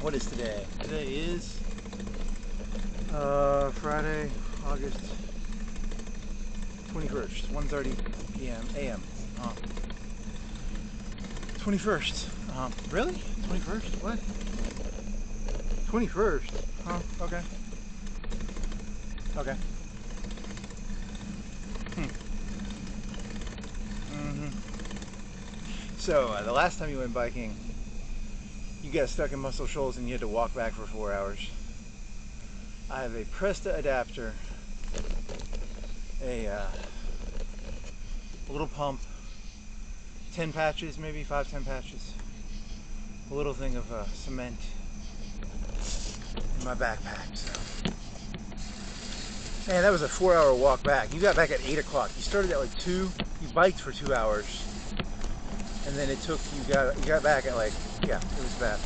What is today? Today is Friday, August 21st, 1:30 p.m. a.m. 21st. Really? 21st? What? 21st? Huh? Okay. Okay. So, the last time you went biking, you got stuck in Muscle Shoals and you had to walk back for 4 hours. I have a Presta adapter, a little pump, 10 patches, maybe 5-10 patches, a little thing of cement in my backpack. So, man, that was a 4-hour walk back. You got back at 8 o'clock. You started at like 2. You biked for 2 hours, and then it took you got back at like, yeah, it was bad.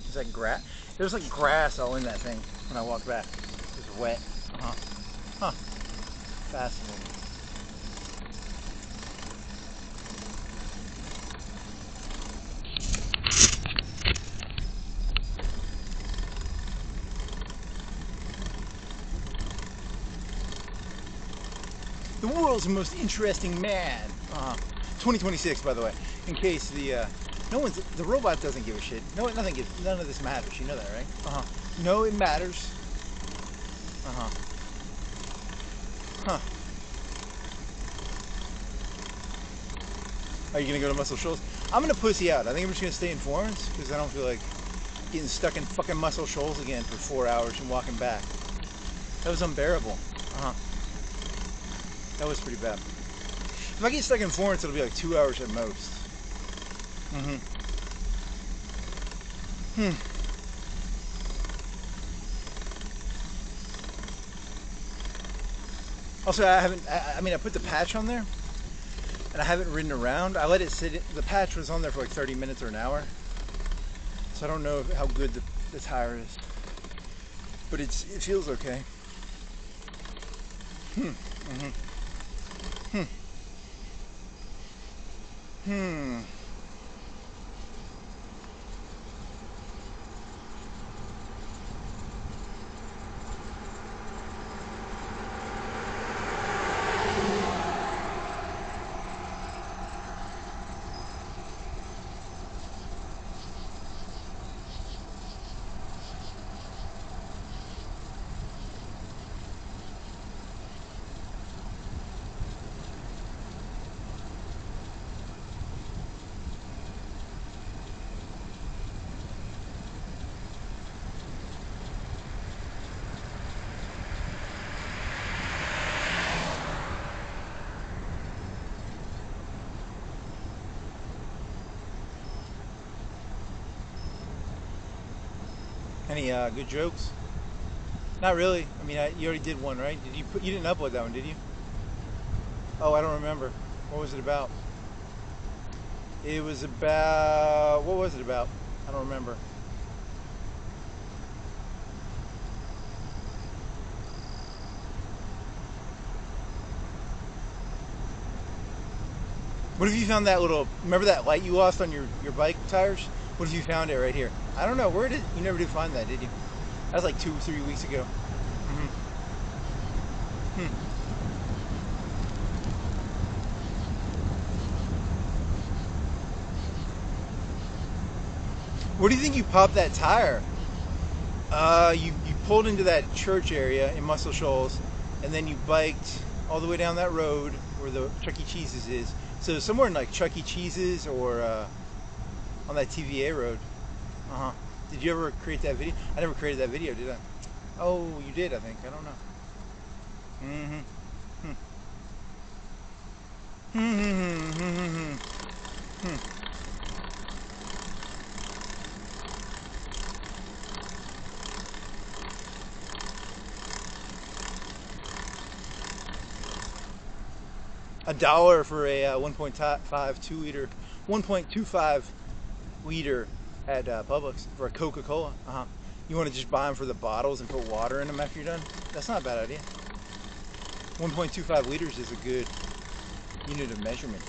It's like grass. There was like grass all in that thing when I walked back. It was wet. Huh. Fascinating. The world's most interesting man. 2026, by the way. In case the the robot doesn't give a shit. No, none of this matters. You know that, right? No, it matters. Huh. Are you gonna go to Muscle Shoals? I'm gonna pussy out. I think I'm just gonna stay in Florence because I don't feel like getting stuck in fucking Muscle Shoals again for 4 hours and walking back. That was unbearable. That was pretty bad. If I get stuck in Florence, it'll be like 2 hours at most. Also, I put the patch on there, and I haven't ridden around. I let it sit. The patch was on there for like 30 minutes or an hour, so I don't know how good the tire is, but it feels okay. Any good jokes? Not really. I mean, you already did one, right? You didn't upload that one, did you? Oh, I don't remember. What was it about? It was about... What was it about? I don't remember. What if you found that little... Remember that light you lost on your bike tires? What if you found it right here? I don't know. Where did... You never did find that, did you? That was like 2-3 weeks ago. Where do you think you popped that tire? You pulled into that church area in Muscle Shoals, and then you biked all the way down that road where the Chuck E. Cheese's is. So somewhere in like Chuck E. Cheese's or on that TVA road. Did you ever create that video? I never created that video, did I? Oh, you did, I think. I don't know. $1 for a 1.25 liter at Publix for a Coca-Cola. You want to just buy them for the bottles and put water in them after you're done? That's not a bad idea. 1.25 liters is a good unit of measurement.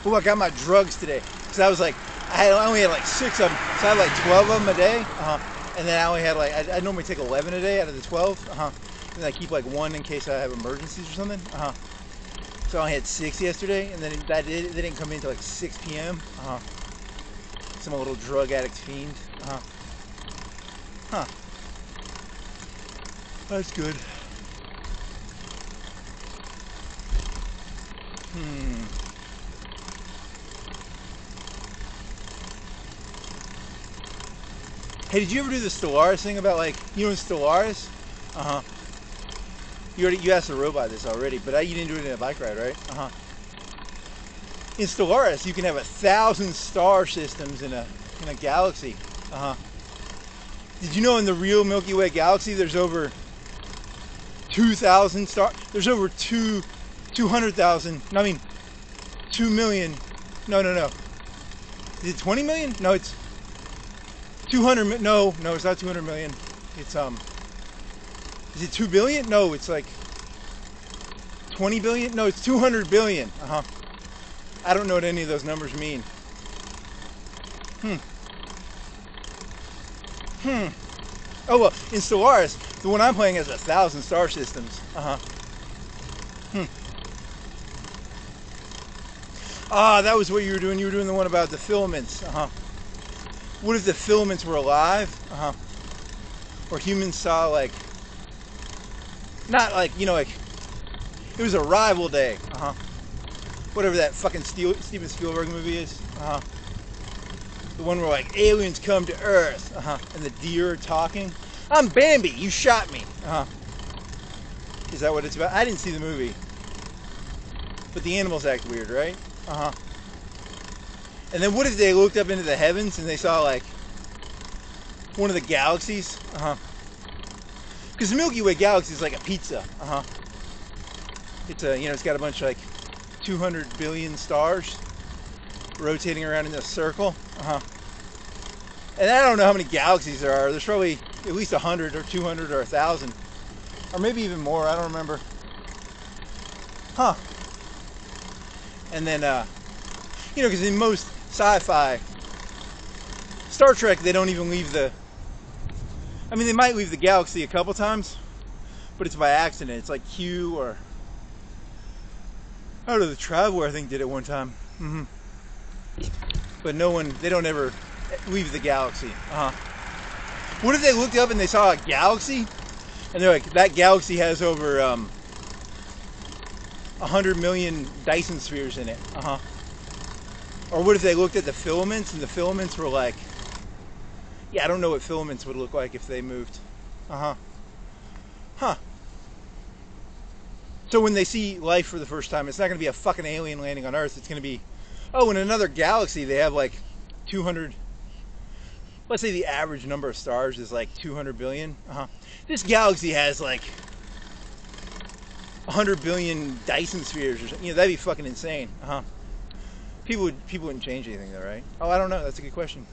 Oh, I got my drugs today. Because I was like, I only had like 6 of them. So I had like 12 of them a day. And then I only had like, I normally take 11 a day out of the 12. And I keep like 1 in case I have emergencies or something. So I only had 6 yesterday. And then they didn't come in until like 6 p.m. Some little drug addict fiend. That's good. Hey, did you ever do the Stellaris thing about, like, you know Stellaris? You asked the robot this already, but you didn't do it in a bike ride, right? In Stellaris, you can have 1,000 star systems in a galaxy. Did you know in the real Milky Way galaxy there's over 2,000 stars? There's over 200,000. I mean, 2 million. No. Is it 20 million? No, it's 200. No, it's not 200 million. It's is it 2 billion? No, it's like 20 billion. No, it's 200 billion. I don't know what any of those numbers mean. Oh well, in Stellaris, the one I'm playing has 1,000 star systems. That was what you were doing. You were doing the one about the filaments. What if the filaments were alive? Or humans saw, like, not like, you know, like, it was a rival day. Whatever that fucking Steven Spielberg movie is. The one where, like, aliens come to Earth. And the deer are talking. I'm Bambi, you shot me. Is that what it's about? I didn't see the movie. But the animals act weird, right? And then what if they looked up into the heavens and they saw, like, one of the galaxies? Because the Milky Way galaxy is like a pizza. It's a, you know, it's got a bunch of, like, 200 billion stars rotating around in a circle. And I don't know how many galaxies there are. There's probably at least 100 or 200 or 1,000. Or maybe even more. I don't remember. And then, you know, because in most sci-fi, Star Trek, they don't even leave the, I mean, they might leave the galaxy a couple times, but it's by accident. It's like Q or, I don't know, the Traveler, I think, did it one time. But no one, they don't ever leave the galaxy. What if they looked up and they saw a galaxy, and they're like, that galaxy has over 100 million Dyson spheres in it. Or what if they looked at the filaments and the filaments were like, yeah, I don't know what filaments would look like if they moved. So when they see life for the first time, it's not going to be a fucking alien landing on Earth. It's going to be, oh, in another galaxy they have like 200, let's say the average number of stars is like 200 billion. This galaxy has like 100 billion Dyson spheres or something. You know, that'd be fucking insane. People wouldn't change anything though, right? Oh, I don't know. That's a good question.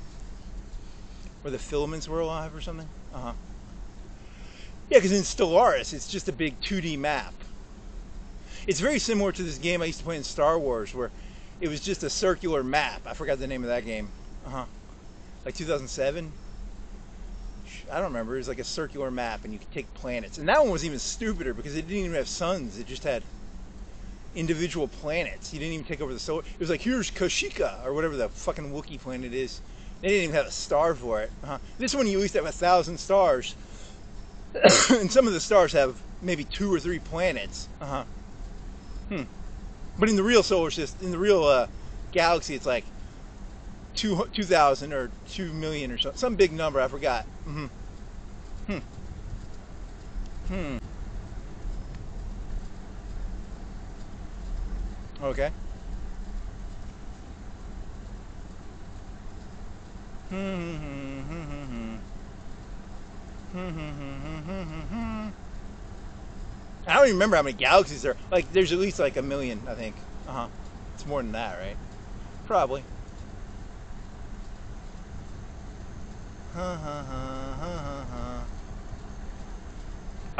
Or the filaments were alive or something? Yeah, because in Stellaris, it's just a big 2D map. It's very similar to this game I used to play in Star Wars, where it was just a circular map. I forgot the name of that game. Like 2007? I don't remember. It was like a circular map, and you could take planets. And that one was even stupider, because it didn't even have suns. It just had individual planets. You didn't even take over the solar. It was like, here's Kashyyyk, or whatever the fucking Wookiee planet is. They didn't even have a star for it. This one you at least have 1,000 stars. And some of the stars have maybe 2 or 3 planets. But in the real solar system, in the real galaxy, it's like 2,000 or 2 million or something. Some big number, I forgot. Okay. I don't even remember how many galaxies there are. Like, there's at least like a million, I think. It's more than that, right? Probably.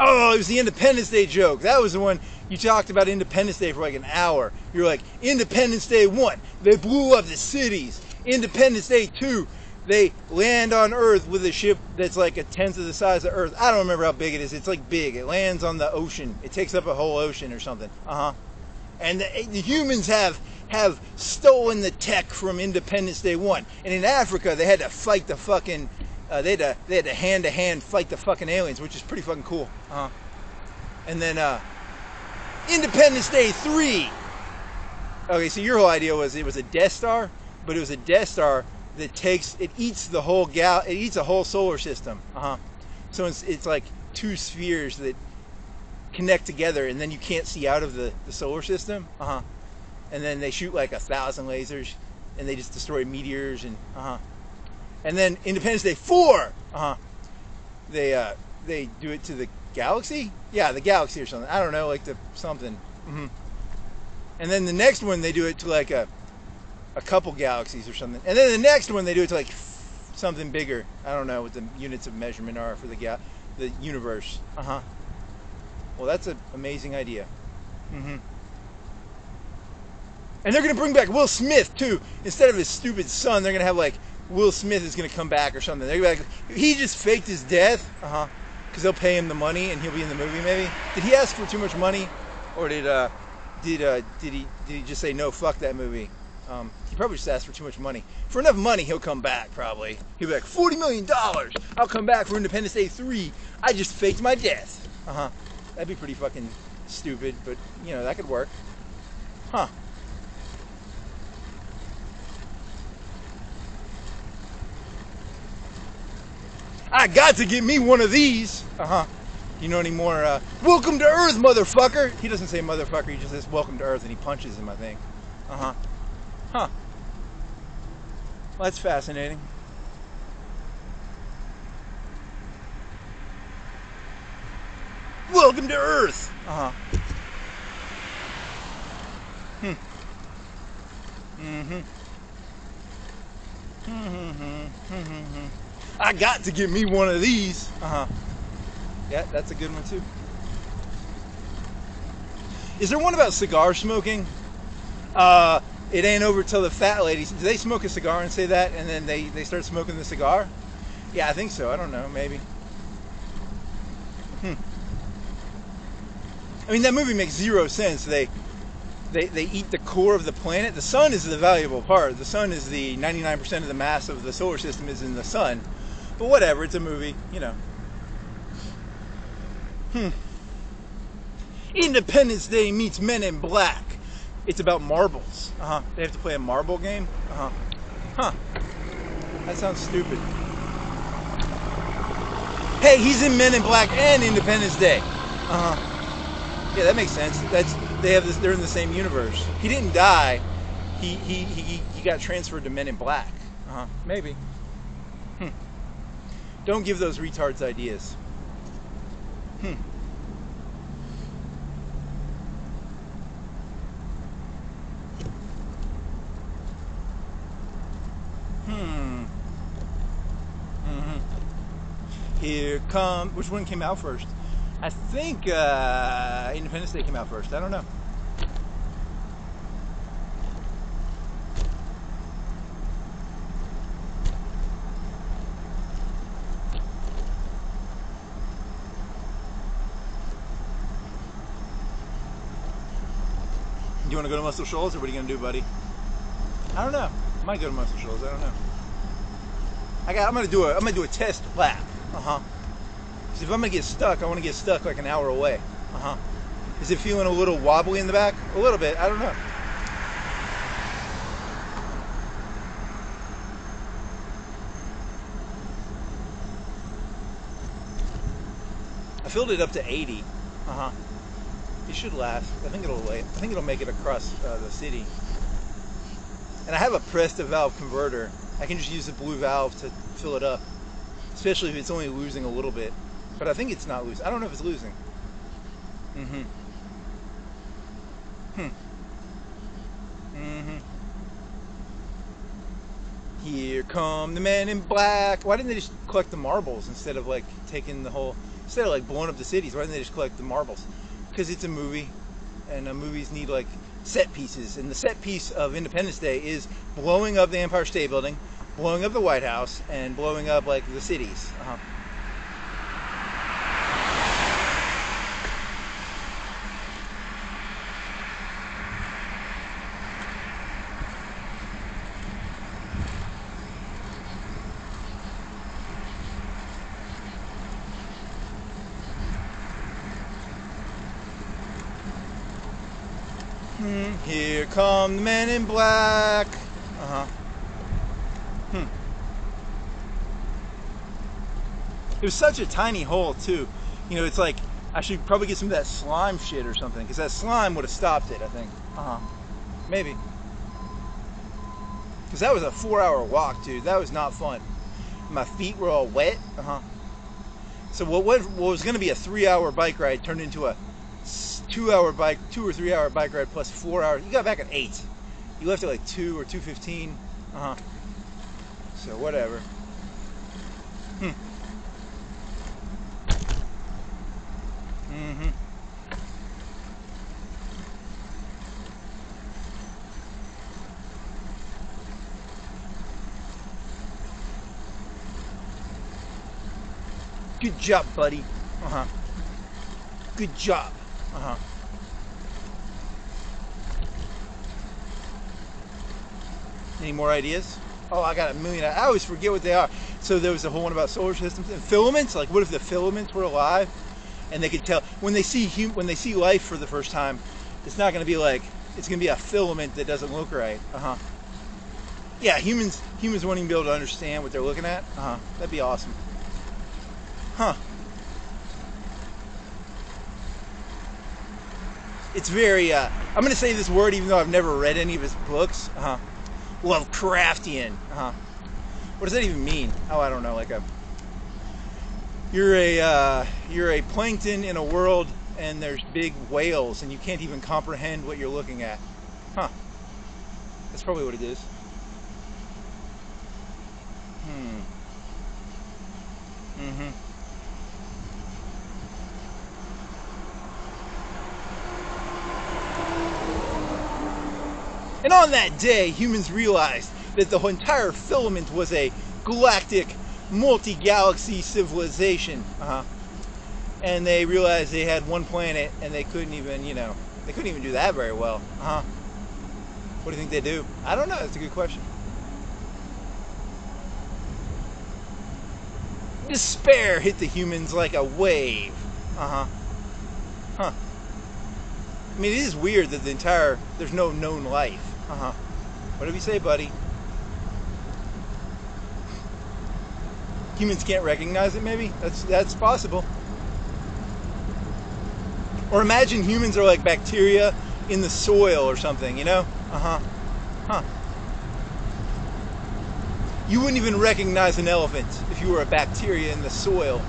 Oh, it was the Independence Day joke. That was the one you talked about Independence Day for like an hour. You're like, Independence Day 1, they blew up the cities. Independence Day 2, they land on Earth with a ship that's like a tenth of the size of Earth. I don't remember how big it is. It's like big. It lands on the ocean. It takes up a whole ocean or something. And the humans have stolen the tech from Independence Day 1. And in Africa, they had to fight the fucking... they had to hand-to-hand fight the fucking aliens, which is pretty fucking cool. And then Independence Day 3. Okay, so your whole idea was it was a Death Star, but it was a Death Star that eats the whole it eats a whole solar system. So it's like two spheres that connect together, and then you can't see out of the solar system. And then they shoot like 1,000 lasers, and they just destroy meteors and And then Independence Day 4, they do it to the galaxy? Yeah, the galaxy or something. I don't know, like something. And then the next one, they do it to like a couple galaxies or something. And then the next one, they do it to like something bigger. I don't know what the units of measurement are for the universe. Well, that's an amazing idea. And they're going to bring back Will Smith, too. Instead of his stupid son, they're going to have like Will Smith is going to come back or something. They're going to be like, he just faked his death. Because they'll pay him the money and he'll be in the movie, maybe. Did he ask for too much money? Or did he just say, no, fuck that movie? He probably just asked for too much money. For enough money, he'll come back, probably. He'll be like, $40 million. I'll come back for Independence Day 3. I just faked my death. That'd be pretty fucking stupid, but, you know, that could work. I got to get me one of these. You know any more? Welcome to Earth, motherfucker. He doesn't say motherfucker. He just says welcome to Earth, and he punches him, I think. Well, that's fascinating. Welcome to Earth. I got to get me one of these. Yeah, that's a good one too. Is there one about cigar smoking? It ain't over till the fat ladies. Do they smoke a cigar and say that, and then they start smoking the cigar? Yeah, I think so. I don't know. Maybe. I mean, that movie makes zero sense. They eat the core of the planet. The sun is the valuable part. The sun is the 99% of the mass of the solar system is in the sun. But whatever, it's a movie, you know. Independence Day meets Men in Black. It's about marbles. They have to play a marble game. That sounds stupid. Hey, he's in Men in Black and Independence Day. Yeah, that makes sense. They're in the same universe. He didn't die. He got transferred to Men in Black. Maybe. Don't give those retards ideas. Here come. Which one came out first? I think Independence Day came out first. I don't know. You want to go to Muscle Shoals, or what are you going to do, buddy? I don't know. I might go to Muscle Shoals. I don't know. I'm going to do a test lap. Because if I'm going to get stuck, I want to get stuck like an hour away. Is it feeling a little wobbly in the back? A little bit. I don't know. I filled it up to 80. It should last. I think it'll make it across the city. And I have a pressed valve converter. I can just use the blue valve to fill it up, especially if it's only losing a little bit. But I think it's not losing. I don't know if it's losing. Here come the men in black. Why didn't they just collect the marbles instead of like taking the whole, instead of like blowing up the cities? Why didn't they just collect the marbles? Because it's a movie, and movies need like set pieces. And the set piece of Independence Day is blowing up the Empire State Building, blowing up the White House, and blowing up like the cities. Here come the men in black. It was such a tiny hole too. You know, it's like I should probably get some of that slime shit or something, because that slime would have stopped it, I think. Maybe. Because that was a 4-hour walk, dude. That was not fun. My feet were all wet. So what was going to be a 3-hour bike ride turned into a 2 or 3 hour bike ride plus 4 hours. You got back at 8. You left at like 2 or 2:15. So whatever. Good job, buddy. Good job. Any more ideas? Oh, I got a million. I always forget what they are. So there was a whole one about solar systems and filaments. Like, what if the filaments were alive, and they could tell when they see life for the first time? It's not going to be like, it's going to be a filament that doesn't look right. Yeah, humans won't even be able to understand what they're looking at. That'd be awesome. It's very, I'm going to say this word even though I've never read any of his books. Lovecraftian. What does that even mean? Oh, I don't know. Like you're a plankton in a world, and there's big whales, and you can't even comprehend what you're looking at. That's probably what it is. And on that day, humans realized that the entire filament was a galactic, multi-galaxy civilization. And they realized they had one planet, and they couldn't even, they couldn't even do that very well. What do you think they do? I don't know. That's a good question. Despair hit the humans like a wave. I mean, it is weird that there's no known life. Whatever you say, buddy. Humans can't recognize it, maybe? That's possible. Or imagine humans are like bacteria in the soil or something, You wouldn't even recognize an elephant if you were a bacteria in the soil.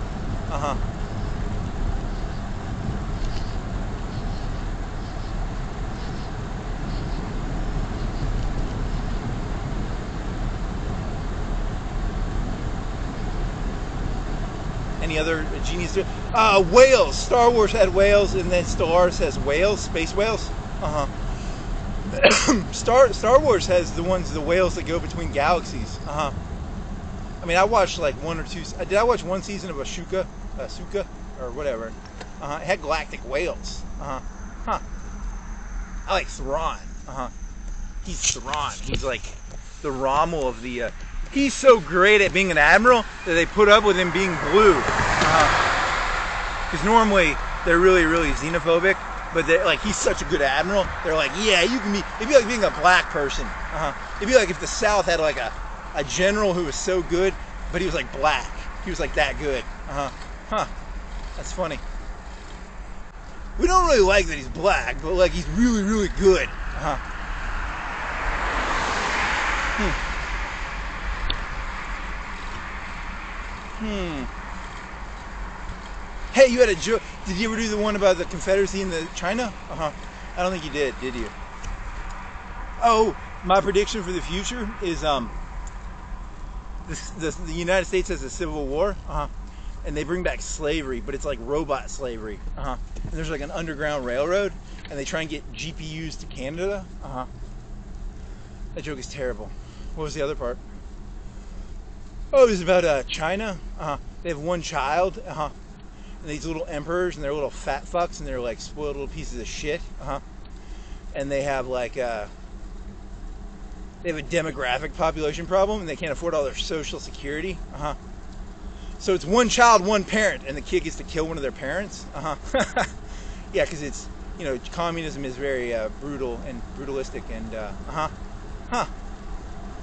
Any other genius? Whales. Star Wars had whales, and then Stellaris has whales, space whales. Star Wars has the whales that go between galaxies. I mean, I watched like one or two. Did I watch one season of Asuka, or whatever? It had galactic whales. I like Thrawn. He's Thrawn. He's like the Rommel of the. He's so great at being an admiral that they put up with him being blue. Because normally they're really, really xenophobic, but he's such a good admiral. They're like, yeah, you can be. It'd be like being a black person. It'd be like if the South had like a general who was so good, but he was like black. He was like that good. That's funny. We don't really like that he's black, but like he's really, really good. Hey, you had a joke. Did you ever do the one about the Confederacy in the China? I don't think you did you? Oh, my prediction for the future is the United States has a civil war, and they bring back slavery, but it's like robot slavery, and there's like an underground railroad, and they try and get GPUs to Canada. That joke is terrible. What was the other part? Oh, it was about China. They have one child, and these little emperors, and they're little fat fucks, and they're like spoiled little pieces of shit, and they have like they have a demographic population problem, and they can't afford all their social security. So it's one child, one parent, and the kid gets to kill one of their parents. Yeah, because it's, you know, communism is very brutal and brutalistic, and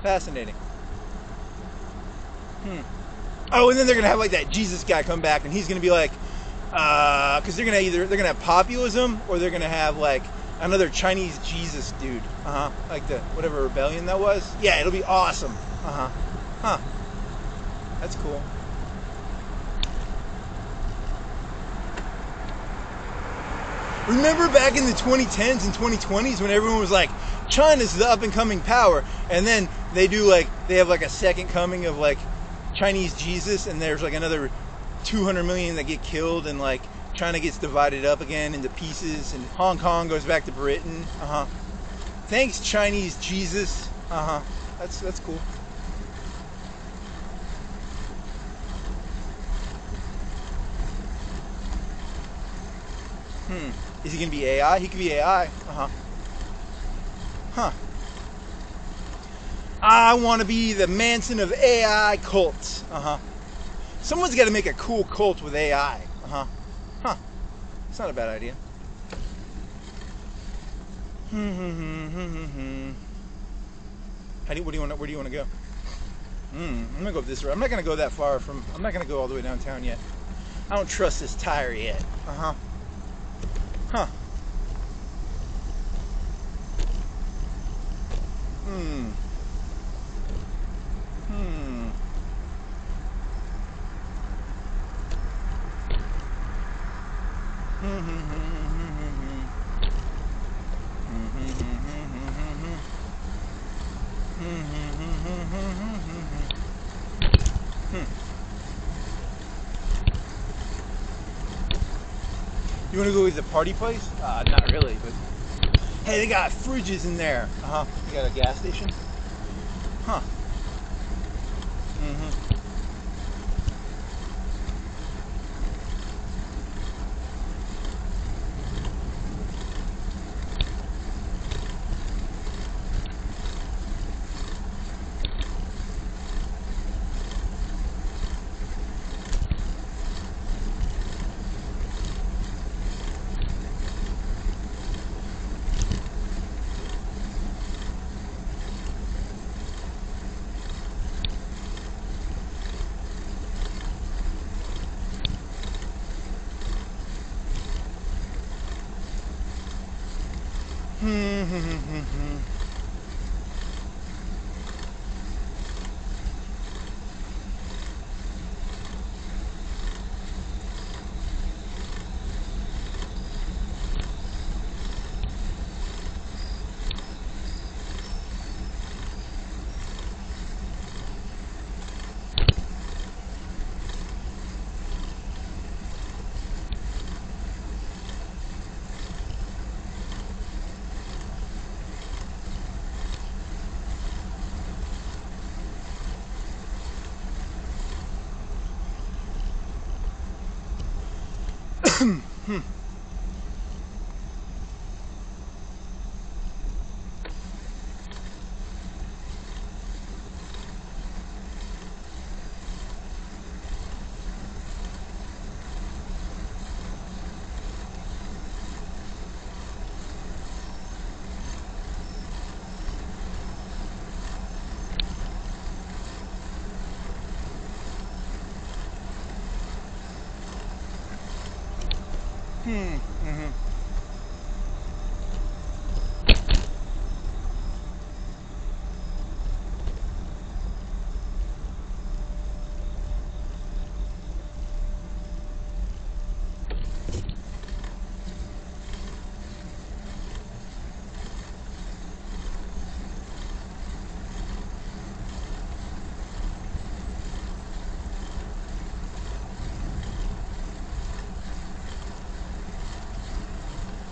fascinating. Oh, and then they're gonna have like that Jesus guy come back, and he's gonna be like, because they're gonna have populism, or they're gonna have like another Chinese Jesus dude, like the whatever rebellion that was. Yeah, it'll be awesome. That's cool. Remember back in the 2010s and 2020s when everyone was like, China's the up and coming power, and then they have like a second coming of like Chinese Jesus, and there's like another 200 million that get killed, and like China gets divided up again into pieces, and Hong Kong goes back to Britain. Thanks, Chinese Jesus. That's cool. Is he gonna be AI? He could be AI. I want to be the Manson of AI cults. Someone's got to make a cool cult with AI. It's not a bad idea. Where do you want to go? I'm gonna go this route. I'm not gonna go that far from. I'm not gonna go all the way downtown yet. I don't trust this tire yet. You want to go with the party place? Not really, but hey, they got fridges in there. They got a gas station.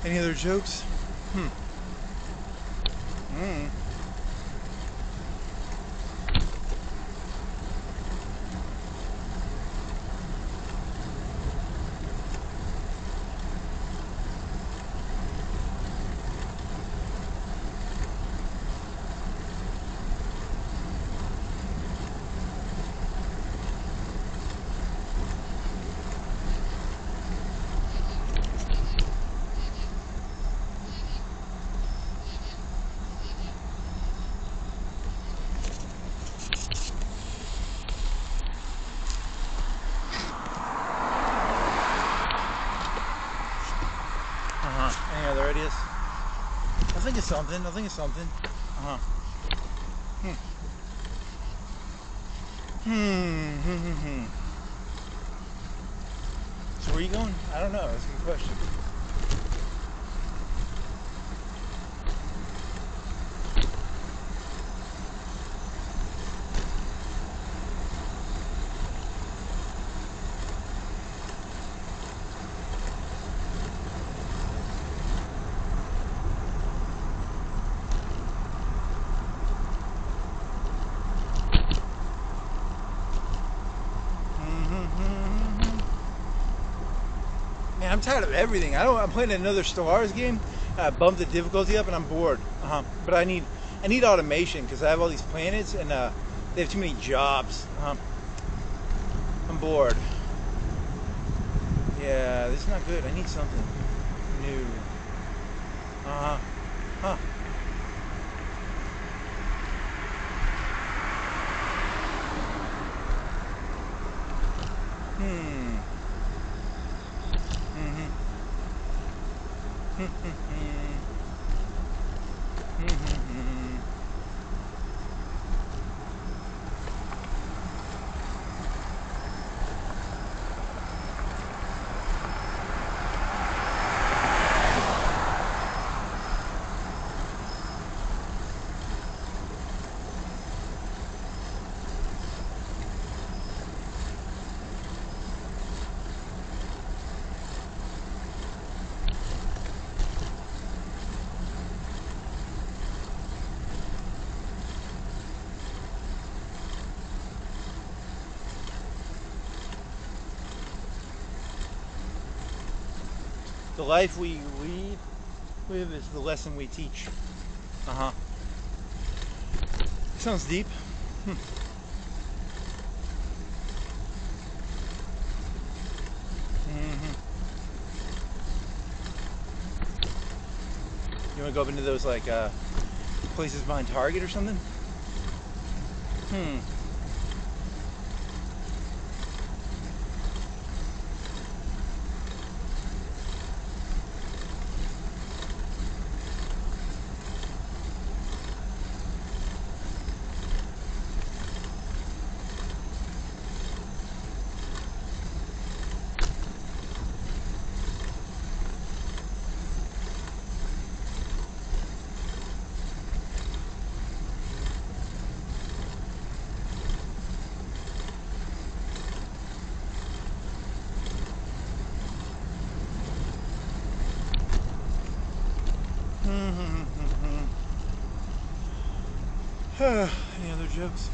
Any other jokes? Any other ideas? I'll think of something. So where are you going? I don't know. That's a good question. Man, I'm tired of everything. I'm playing another Stellaris game. I bumped the difficulty up and I'm bored. But I need automation because I have all these planets and they have too many jobs. I'm bored. Yeah, this is not good. I need something new. The life we live is the lesson we teach. Sounds deep. You want to go up into those like places behind Target or something? Any other jokes?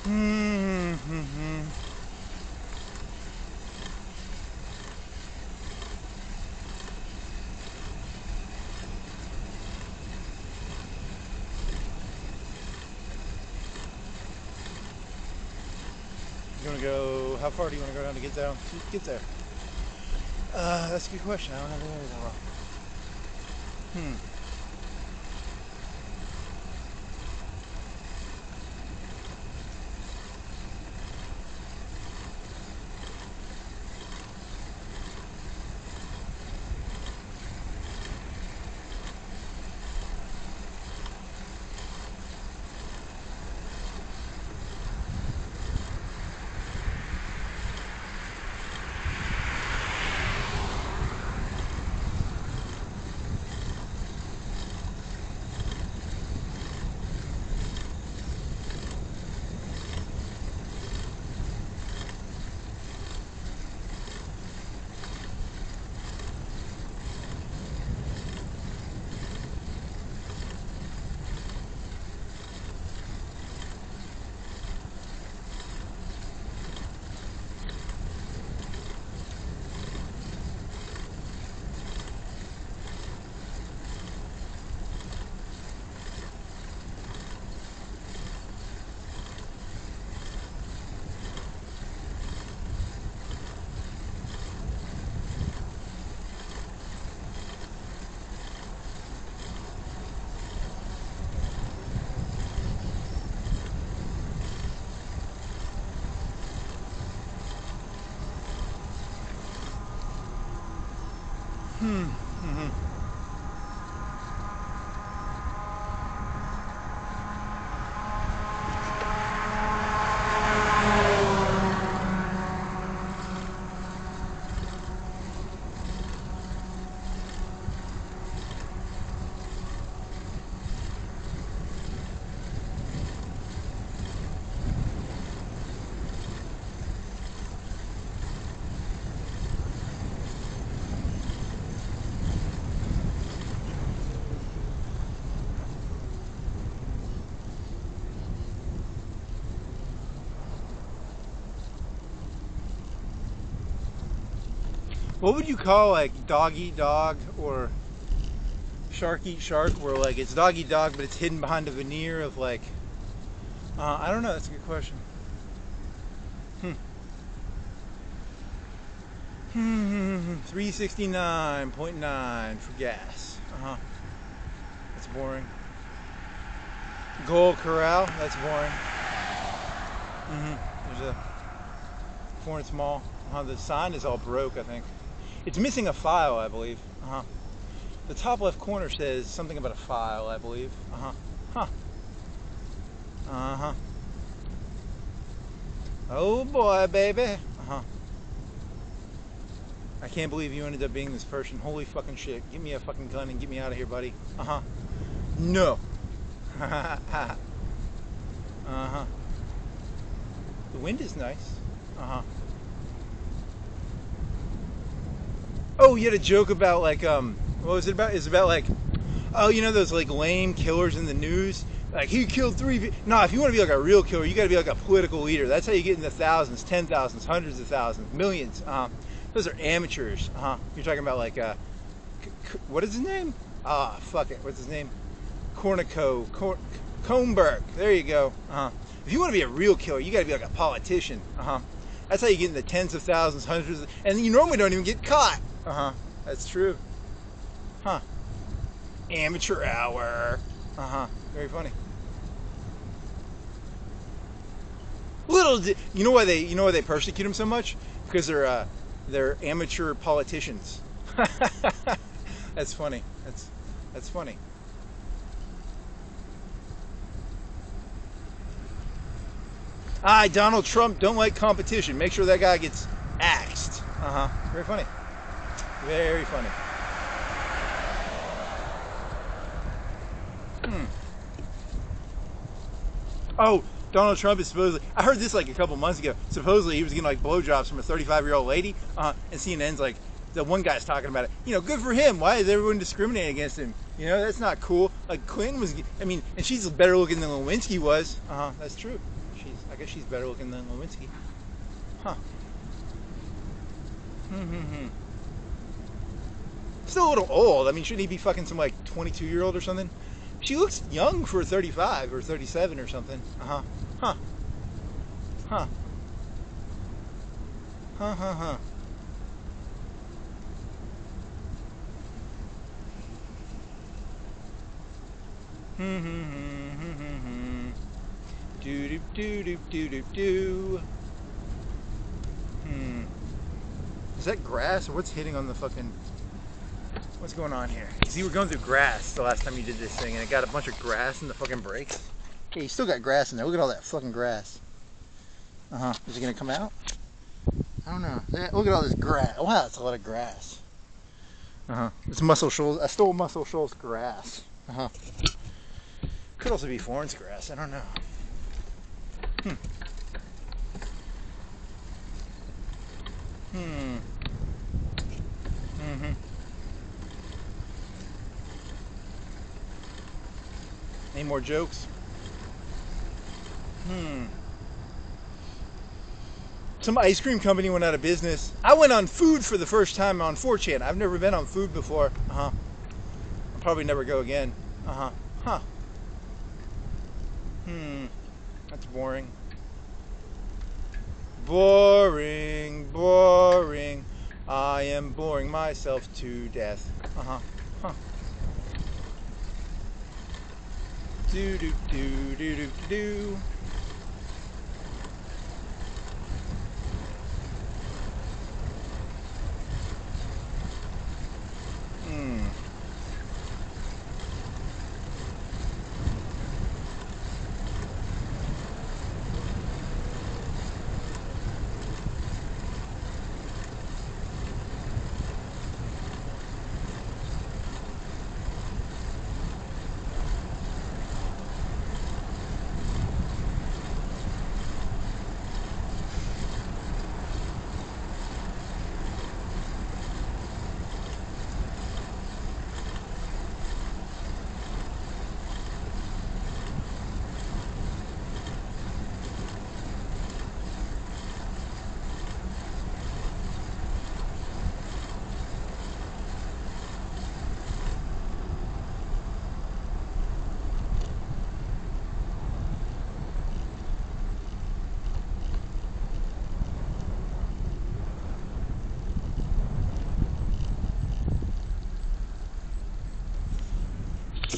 Mm-hmm. You want to go, how far do you want to go down to get down? Get there. That's a good question. I don't have the area that well. What would you call like dog eat dog or shark eat shark, where like it's dog eat dog but it's hidden behind a veneer of like, I don't know, that's a good question. 369.9 for gas. That's boring. Gold Corral, that's boring. There's a foreign small. The sign is all broke, I think. It's missing a file, I believe. The top left corner says something about a file, I believe. Oh boy, baby. I can't believe you ended up being this person. Holy fucking shit. Give me a fucking gun and get me out of here, buddy. No. The wind is nice. Oh, you had a joke about like, what was it about? It's about like, oh, you know those like lame killers in the news? Like, he killed 3 No, if you want to be like a real killer, you got to be like a political leader. That's how you get in the thousands, 10,000s, hundreds of thousands, millions. Those are amateurs. You're talking about like, what is his name? Fuck it. What's his name? Kronberg. There you go. If you want to be a real killer, you got to be like a politician. That's how you get in the tens of thousands, hundreds, and you normally don't even get caught. That's true. Amateur hour. Very funny. You know why they persecute them so much? Because they're amateur politicians. That's funny. That's funny. Donald Trump don't like competition. Make sure that guy gets axed. Very funny. Very funny. Oh, Donald Trump is supposedly, I heard this like a couple months ago, supposedly he was getting like blowjobs from a 35-year-old lady, and CNN's like, the one guy's talking about it, good for him, why is everyone discriminating against him? That's not cool. Like Clinton was, and she's better looking than Lewinsky was. That's true. I guess she's better looking than Lewinsky. Huh. Still a little old. I mean, shouldn't he be fucking some like 22-year-old or something? She looks young for 35 or 37 or something. Huh. Huh. Huh. Huh. Do do do do do do do. Is that grass or what's hitting on the fucking? What's going on here? See, we're going through grass the last time you did this thing, and it got a bunch of grass in the fucking brakes. Hey, you still got grass in there. Look at all that fucking grass. Is it gonna come out? I don't know. Look at all this grass. Wow, that's a lot of grass. It's Muscle Shoals. I stole Muscle Shoals grass. Could also be Florence grass. I don't know. Any more jokes? Some ice cream company went out of business. I went on food for the first time on 4chan. I've never been on food before. I'll probably never go again. That's boring. Boring. I am boring myself to death. Do do do do do do.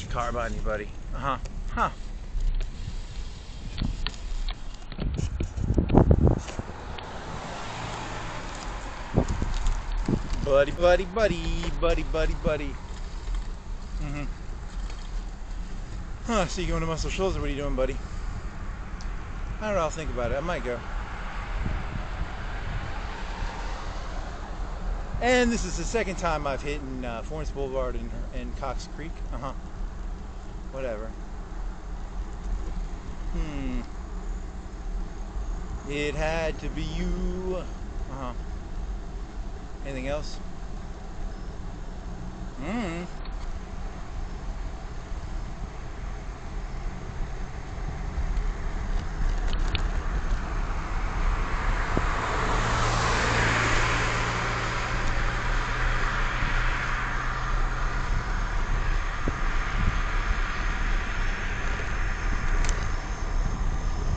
Car behind you, buddy. Buddy. So you going to Muscle Shoals or what are you doing, buddy? I don't know, I'll think about it. I might go. And this is the second time I've hit in Florence Boulevard and Cox Creek. Whatever. It had to be you. Anything else?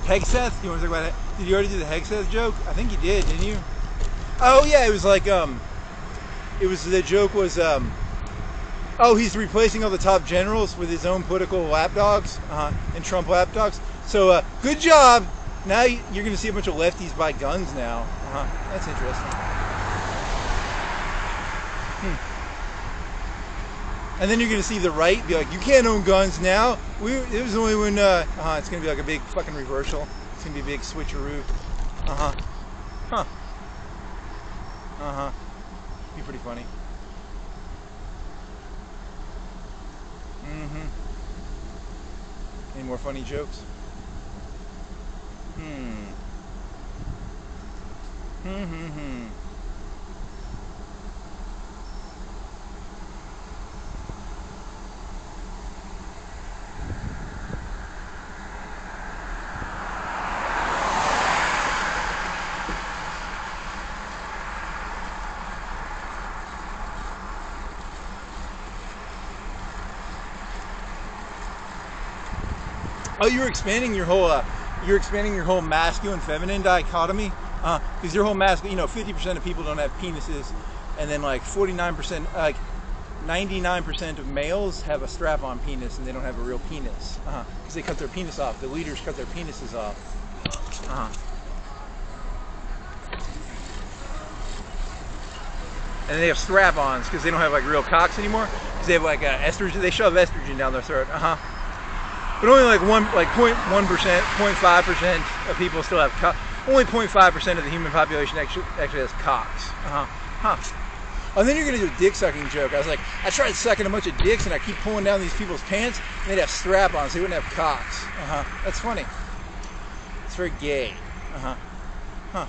Hegseth? You want to talk about it? Did you already do the Hegseth joke? I think you did, didn't you? Oh yeah, it was like the joke was oh, he's replacing all the top generals with his own political lapdogs and Trump lapdogs. So good job. Now you're going to see a bunch of lefties buy guns now. That's interesting. And then you're going to see the right be like, you can't own guns now. It was only when, it's going to be like a big fucking reversal. It's going to be a big switcheroo. Be pretty funny. Any more funny jokes? Oh, you're expanding your whole masculine feminine dichotomy. Because your whole masculine, 50% of people don't have penises, and then like 49%, like 99% of males have a strap-on penis, and they don't have a real penis. Because they cut their penis off. The leaders cut their penises off. And they have strap-ons because they don't have like real cocks anymore. Because they have like estrogen. They shove estrogen down their throat. But only like 0.1%, 0.5% of people still have cocks. Only 0.5% of the human population actually has cocks. Oh, and then you're gonna do a dick sucking joke. I was like, I tried sucking a bunch of dicks and I keep pulling down these people's pants and they'd have strap-ons. They wouldn't have cocks. That's funny. It's very gay. I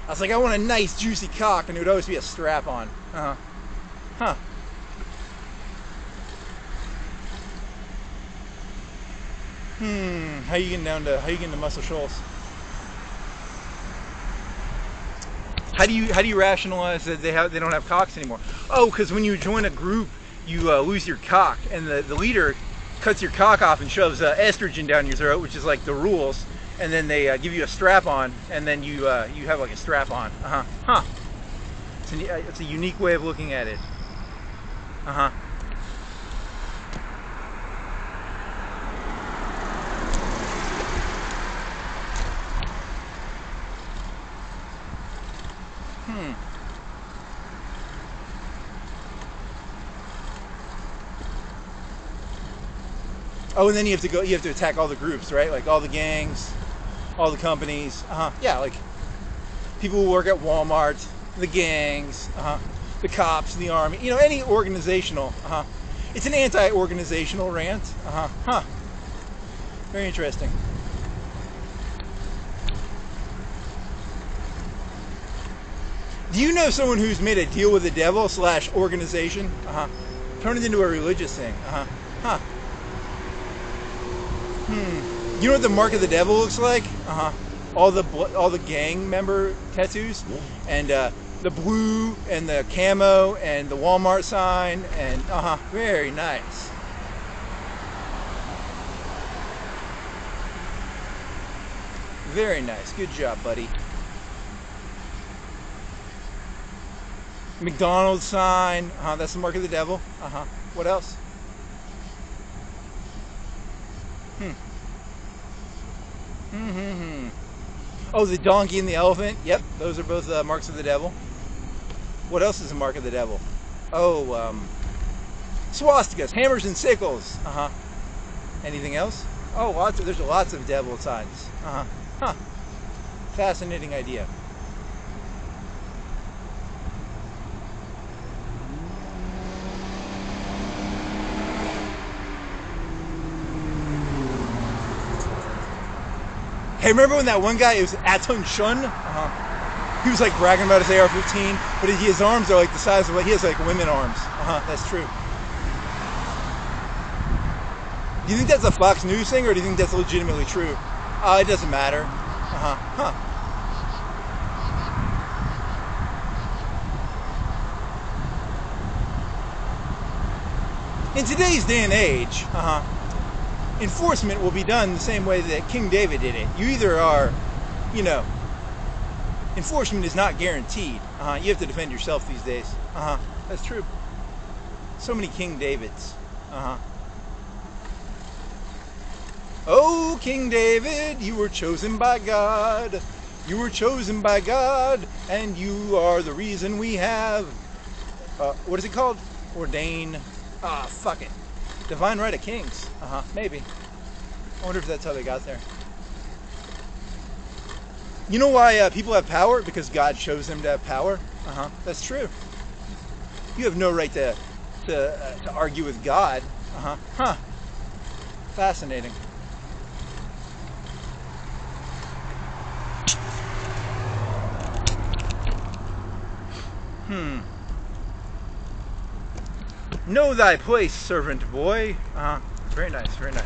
was like, I want a nice juicy cock, and it would always be a strap-on. How you getting to Muscle Shoals? How do you rationalize that they don't have cocks anymore? Oh, because when you join a group, you lose your cock, and the leader cuts your cock off and shoves estrogen down your throat, which is like the rules. And then they give you a strap-on, and then you have like a strap-on. It's a unique way of looking at it. Oh, and then you have to attack all the groups, right? Like all the gangs, all the companies. Yeah, like people who work at Walmart, the gangs, the cops, the army, any organizational. It's an anti-organizational rant. Very interesting. Do you know someone who's made a deal with the devil / organization? Turn it into a religious thing. You know what the mark of the devil looks like? All the gang member tattoos, and the blue and the camo and the Walmart sign, and very nice. Very nice. Good job, buddy. McDonald's sign. That's the mark of the devil. What else? Oh, the donkey and the elephant. Yep, those are both marks of the devil. What else is a mark of the devil? Oh, swastikas, hammers and sickles. Anything else? Oh, there's lots of devil signs. Fascinating idea. Hey, remember when that one guy, it was Atun Shun? He was like bragging about his AR-15, but his arms are like the size of, he has like women arms. That's true. Do you think that's a Fox News thing, or do you think that's legitimately true? It doesn't matter. In today's day and age, enforcement will be done the same way that King David did it. You either are, enforcement is not guaranteed. You have to defend yourself these days. That's true. So many King Davids. Oh, King David, you were chosen by God. You were chosen by God, and you are the reason we have, what is it called? Ordain. Fuck it. Divine right of kings. Maybe. I wonder if that's how they got there. You know why people have power? Because God chose them to have power. That's true. You have no right to argue with God. Fascinating. Know thy place, servant boy. Very nice, very nice.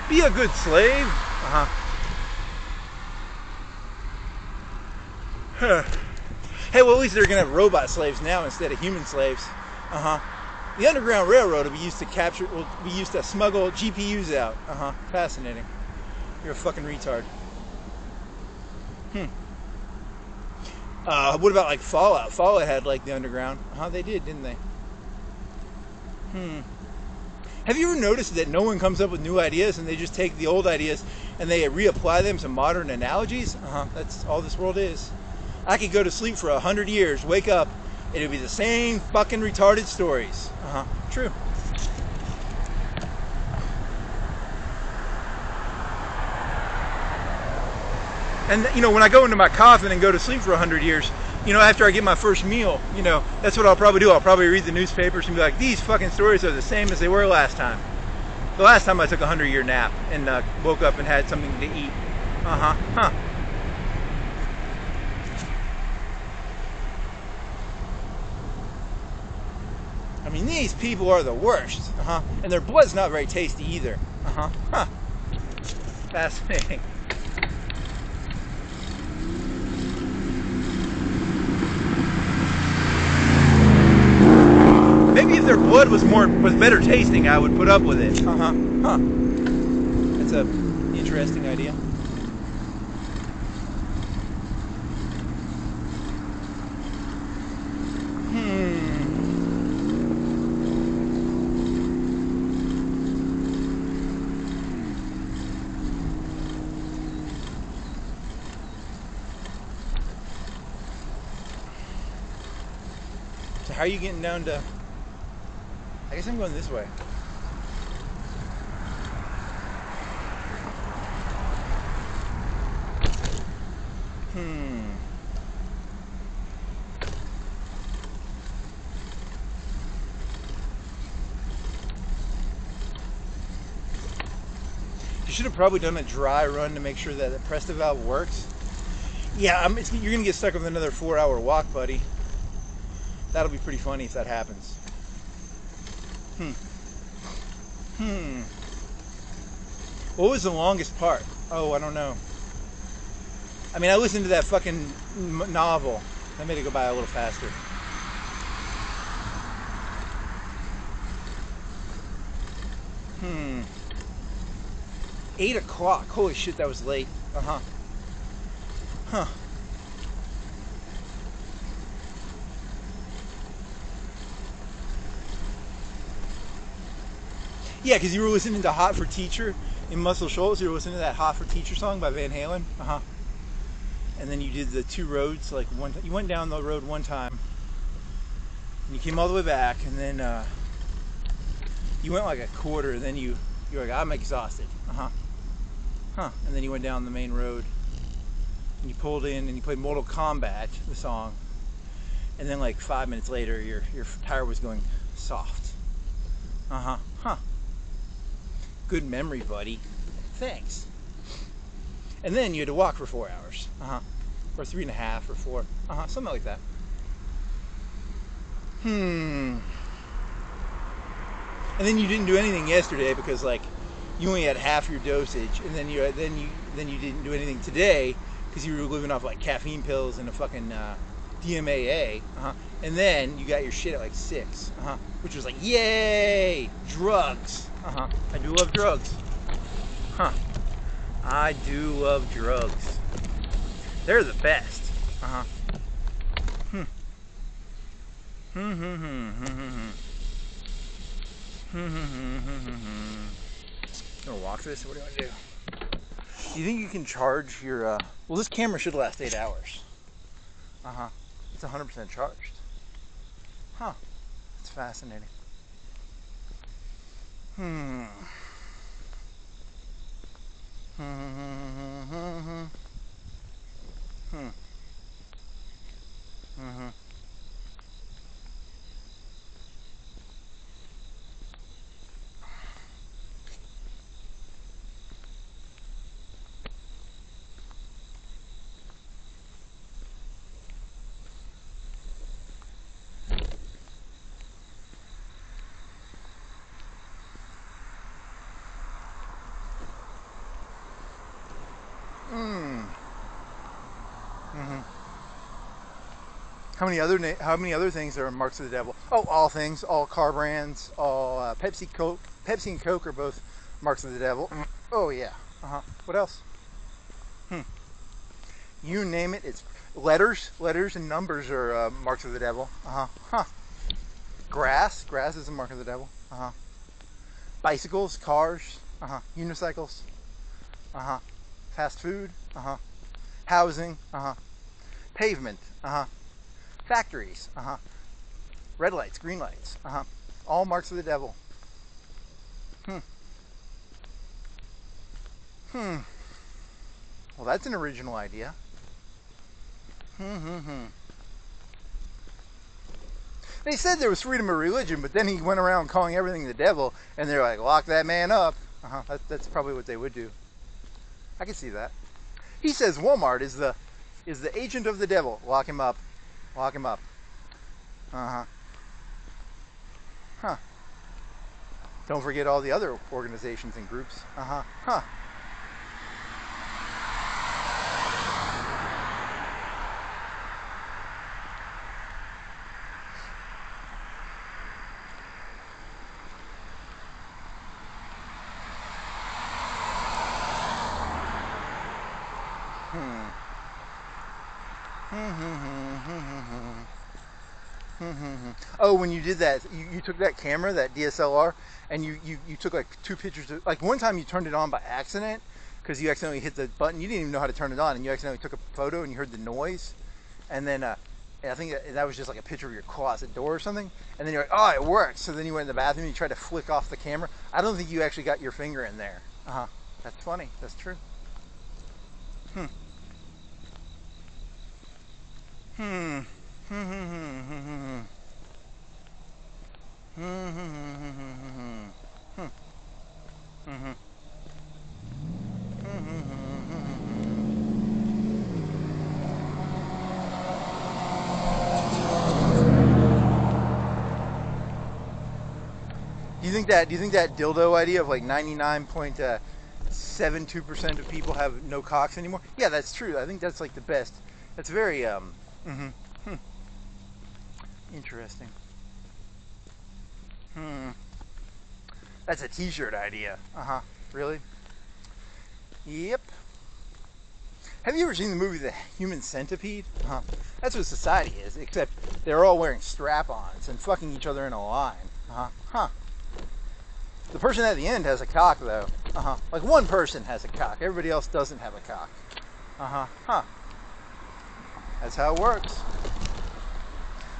Be a good slave. Hey, well, at least they're gonna have robot slaves now instead of human slaves. The Underground Railroad will be used to smuggle GPUs out. Fascinating. You're a fucking retard. What about like Fallout? Fallout had like the underground. They did, didn't they? Have you ever noticed that no one comes up with new ideas and they just take the old ideas and they reapply them to modern analogies? That's all this world is. I could go to sleep for 100 years, wake up, it would be the same fucking retarded stories. True. And you know, when I go into my coffin and go to sleep for 100 years, you know, after I get my first meal, you know, that's what I'll probably do. I'll probably read the newspapers and be like, these fucking stories are the same as they were last time. The last time I took a 100-year nap and woke up and had something to eat. I mean, these people are the worst. And their blood's not very tasty either. Fascinating. Maybe if their blood was better tasting, I would put up with it. That's an interesting idea. So how are you getting down to... I guess I'm going this way. You should have probably done a dry run to make sure that the Presta valve works. Yeah, you're gonna get stuck with another 4-hour walk, buddy. That'll be pretty funny if that happens. What was the longest part? Oh, I don't know. I mean, I listened to that fucking novel. That made it go by a little faster. 8 o'clock. Holy shit, that was late. Yeah, because you were listening to Hot for Teacher in Muscle Shoals. You were listening to that Hot for Teacher song by Van Halen. And then you did the 2 roads, like you went down the road one time, and you came all the way back, and then you went like a quarter, and then you were like, I'm exhausted. And then you went down the main road, and you pulled in, and you played Mortal Kombat, the song, and then like 5 minutes later, your tire was going soft. Good memory, buddy. Thanks. And then you had to walk for 4 hours. Or 3.5 or 4. Something like that. And then you didn't do anything yesterday because like you only had half your dosage, and then you didn't do anything today because you were living off like caffeine pills and a fucking DMAA. And then you got your shit at like 6. Which was like, yay, drugs. I do love drugs. I do love drugs. They're the best. Gonna walk this? What do you want to do? Do you think you can charge your well, this camera should last 8 hours. It's 100% charged. It's fascinating. How many other things are marks of the devil? Oh, all things, all car brands, all Pepsi and Coke are both marks of the devil. Oh yeah. What else? You name it. It's letters and numbers are marks of the devil. Grass is a mark of the devil. Bicycles, cars, unicycles. Fast food. Housing. Pavement. Factories. Red lights, green lights. All marks of the devil. Well, that's an original idea. They said there was freedom of religion, but then he went around calling everything the devil, and they're like, lock that man up. That's probably what they would do. I can see that. He says Walmart is the agent of the devil. Lock him up. Lock him up. Don't forget all the other organizations and groups. Oh, when you did that, you took that camera, that DSLR, and you took like 2 pictures. Like one time you turned it on by accident because you accidentally hit the button. You didn't even know how to turn it on, and you accidentally took a photo and you heard the noise. And then I think that was just like a picture of your closet door or something. And then you're like, oh, it works. So then you went in the bathroom and you tried to flick off the camera. I don't think you actually got your finger in there. That's funny. That's true. Do you think that dildo idea of like 99.72% of people have no cocks anymore? Yeah, that's true. I think that's like the best. That's very interesting. That's a t-shirt idea. Really? Yep. Have you ever seen the movie The Human Centipede? That's what society is, except they're all wearing strap-ons and fucking each other in a line. The person at the end has a cock, though. Like one person has a cock. Everybody else doesn't have a cock. That's how it works.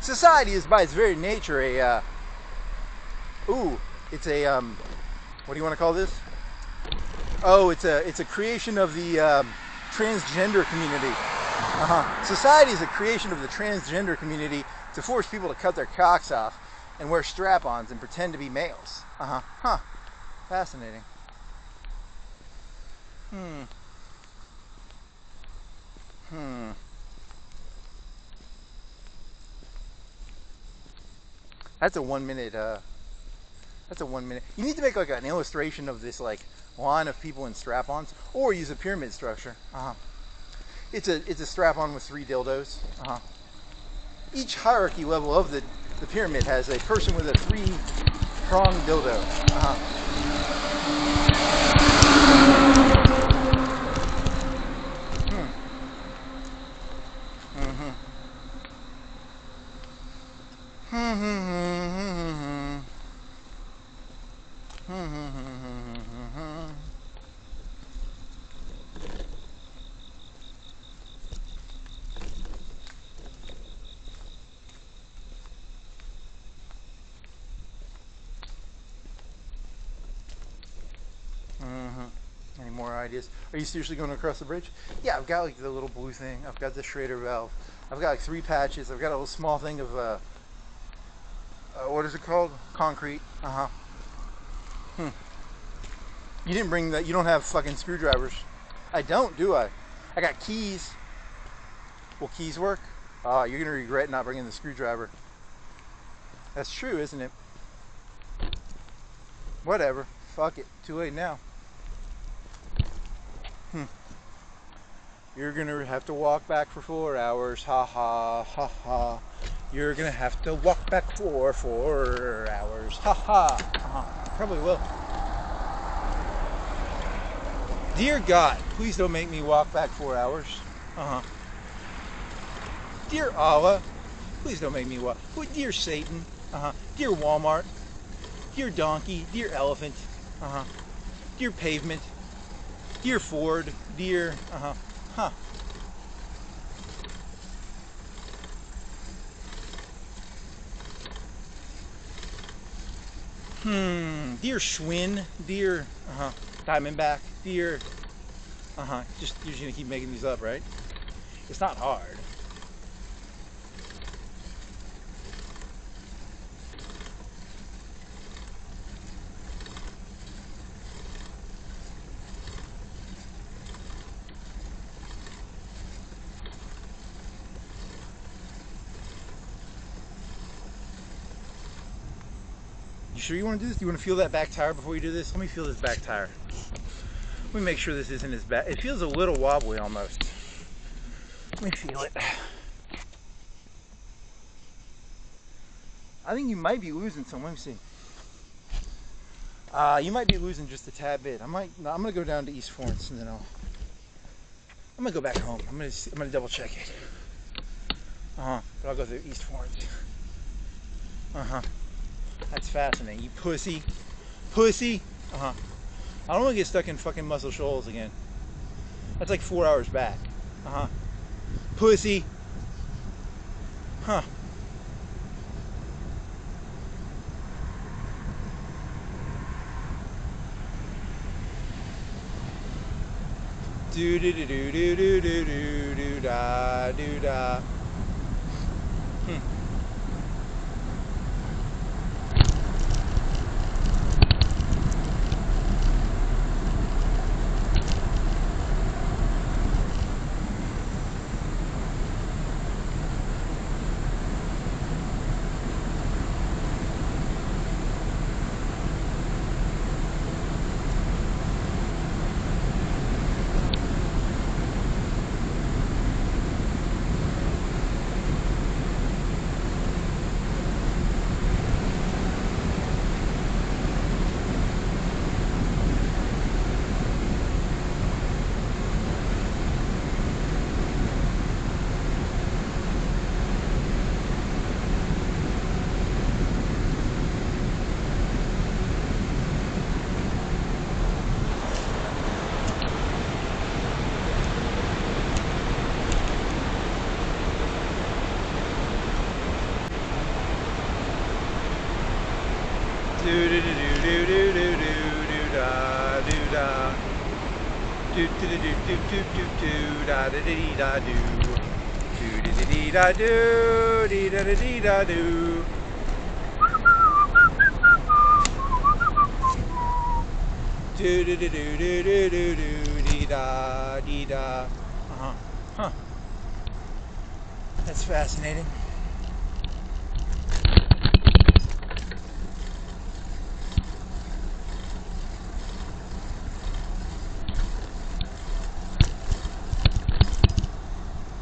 Society is by its very nature it's a what do you want to call this? Oh, it's a creation of the transgender community. Society is a creation of the transgender community to force people to cut their cocks off and wear strap-ons and pretend to be males. Fascinating. That's a 1 minute. That's a 1 minute. You need to make like an illustration of this like line of people in strap-ons, or use a pyramid structure. It's a strap-on with 3 dildos. Each hierarchy level of the pyramid has a person with a 3-pronged dildo. Any more ideas? Are you seriously going across the bridge? Yeah, I've got like the little blue thing. I've got the Schrader valve. I've got like 3 patches. I've got a little small thing of what is it called? Concrete. You didn't bring that. You don't have fucking screwdrivers. I don't, do I? I got keys. Will keys work? You're gonna regret not bringing the screwdriver. That's true, isn't it? Whatever. Fuck it. Too late now. You're gonna have to walk back for 4 hours. Ha ha ha ha. You're gonna have to walk back for 4 hours. Ha ha. Probably will. Dear God, please don't make me walk back 4 hours. Dear Allah, please don't make me walk. Dear Satan. Dear Walmart. Dear donkey. Dear elephant. Dear pavement. Dear Ford. Dear Dear Schwinn, dear Diamondback, dear just you're just gonna keep making these up, right? It's not hard. You sure you want to do this? Do you want to feel that back tire before you do this? Let me feel this back tire. Let me make sure this isn't as bad. It feels a little wobbly almost. Let me feel it. I think you might be losing some. Let me see. You might be losing just a tad bit. I'm gonna go down to East Florence and then I'm gonna go back home. I'm gonna double check it. But I'll go through East Florence. That's fascinating. You pussy. Pussy. I don't want to get stuck in fucking Muscle Shoals again. That's like 4 hours back. Pussy. Do do do do do do do do do da do da. Do do do do do do do do da do da do do do do do do do da da dee da do do do dee da do dee da dee da do do do do do do do do do dee da dee da. That's fascinating.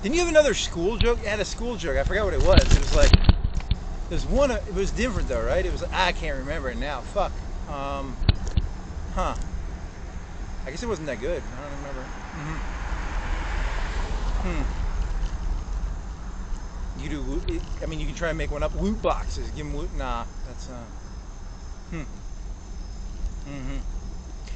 Didn't you have another school joke? You had a school joke. I forgot what it was. It was like, there's one. It was different though, right? It was. I can't remember it now. Fuck. I guess it wasn't that good. I don't remember. You do. I mean, you can try and make one up. Loot boxes. Give them loot. Nah, that's.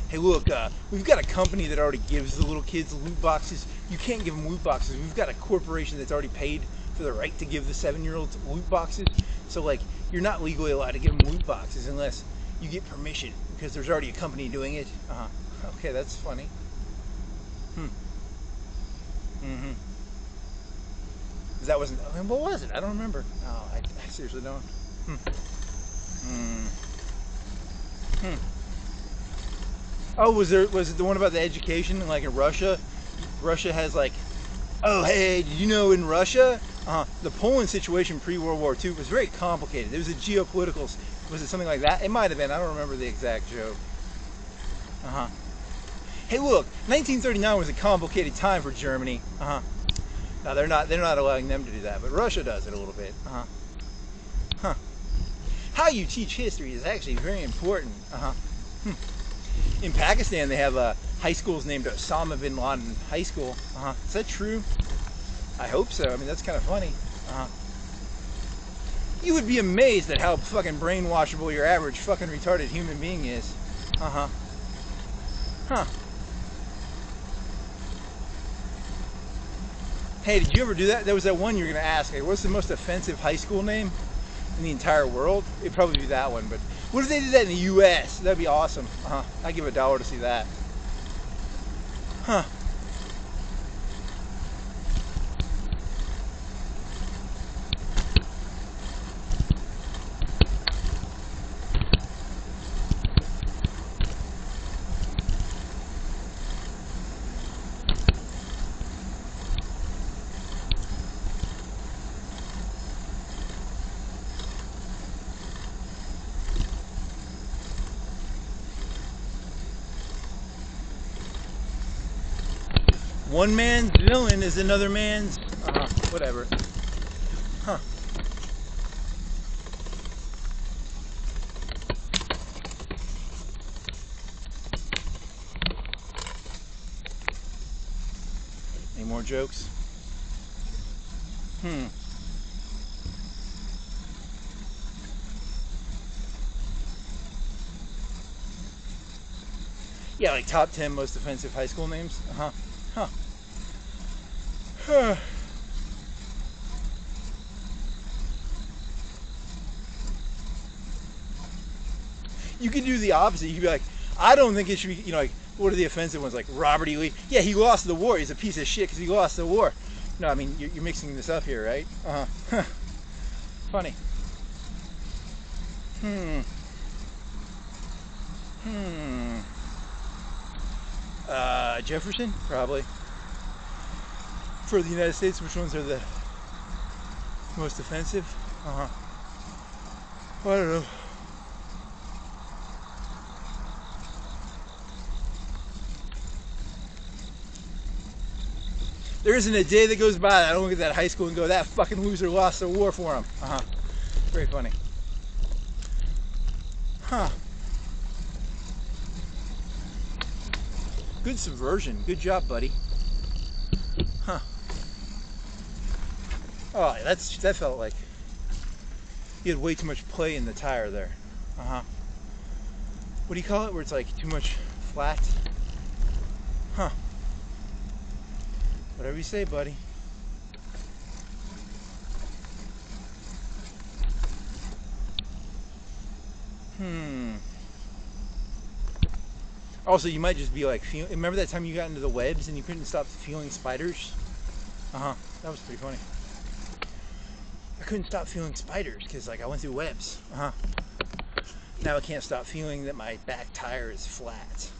Hey, look, we've got a company that already gives the little kids loot boxes. You can't give them loot boxes. We've got a corporation that's already paid for the right to give the 7-year-olds loot boxes. So, like, you're not legally allowed to give them loot boxes unless you get permission, because there's already a company doing it. Okay, that's funny. That wasn't. I mean, what was it? I don't remember. Oh, I seriously don't. Oh, was it the one about the education, like in Russia? Russia has like, oh hey, did you know in Russia, the Poland situation pre-World War II was very complicated. There was a geopolitical, was it something like that? It might have been. I don't remember the exact joke. Hey, look, 1939 was a complicated time for Germany. No, they're not allowing them to do that, but Russia does it a little bit. Huh. How you teach history is actually very important. In Pakistan, they have high schools named Osama bin Laden High School. Is that true? I hope so. I mean, that's kind of funny. You would be amazed at how fucking brainwashable your average fucking retarded human being is. Huh. Hey, did you ever do that? There was that one you were going to ask. Like, what's the most offensive high school name in the entire world? It'd probably be that one. But what if they did that in the U.S.? That'd be awesome. I'd give $1 to see that. One man's villain is another man's, whatever. Any more jokes? Yeah, like top 10 most offensive high school names. You can do the opposite. You can be like, I don't think it should be, like, what are the offensive ones? Like Robert E. Lee. Yeah, he lost the war. He's a piece of shit because he lost the war. No, I mean, you're mixing this up here, right? Funny. Jefferson? Probably. For the United States, which ones are the most offensive? I don't know. There isn't a day that goes by that I don't look at that high school and go, that fucking loser lost the war for him. Very funny. Good subversion. Good job, buddy. Oh, that felt like you had way too much play in the tire there. What do you call it? Where it's like too much flat? Whatever you say, buddy. Also, you might just be like, remember that time you got into the webs and you couldn't stop feeling spiders? That was pretty funny. I couldn't stop feeling spiders because, like, I went through webs. Now I can't stop feeling that my back tire is flat.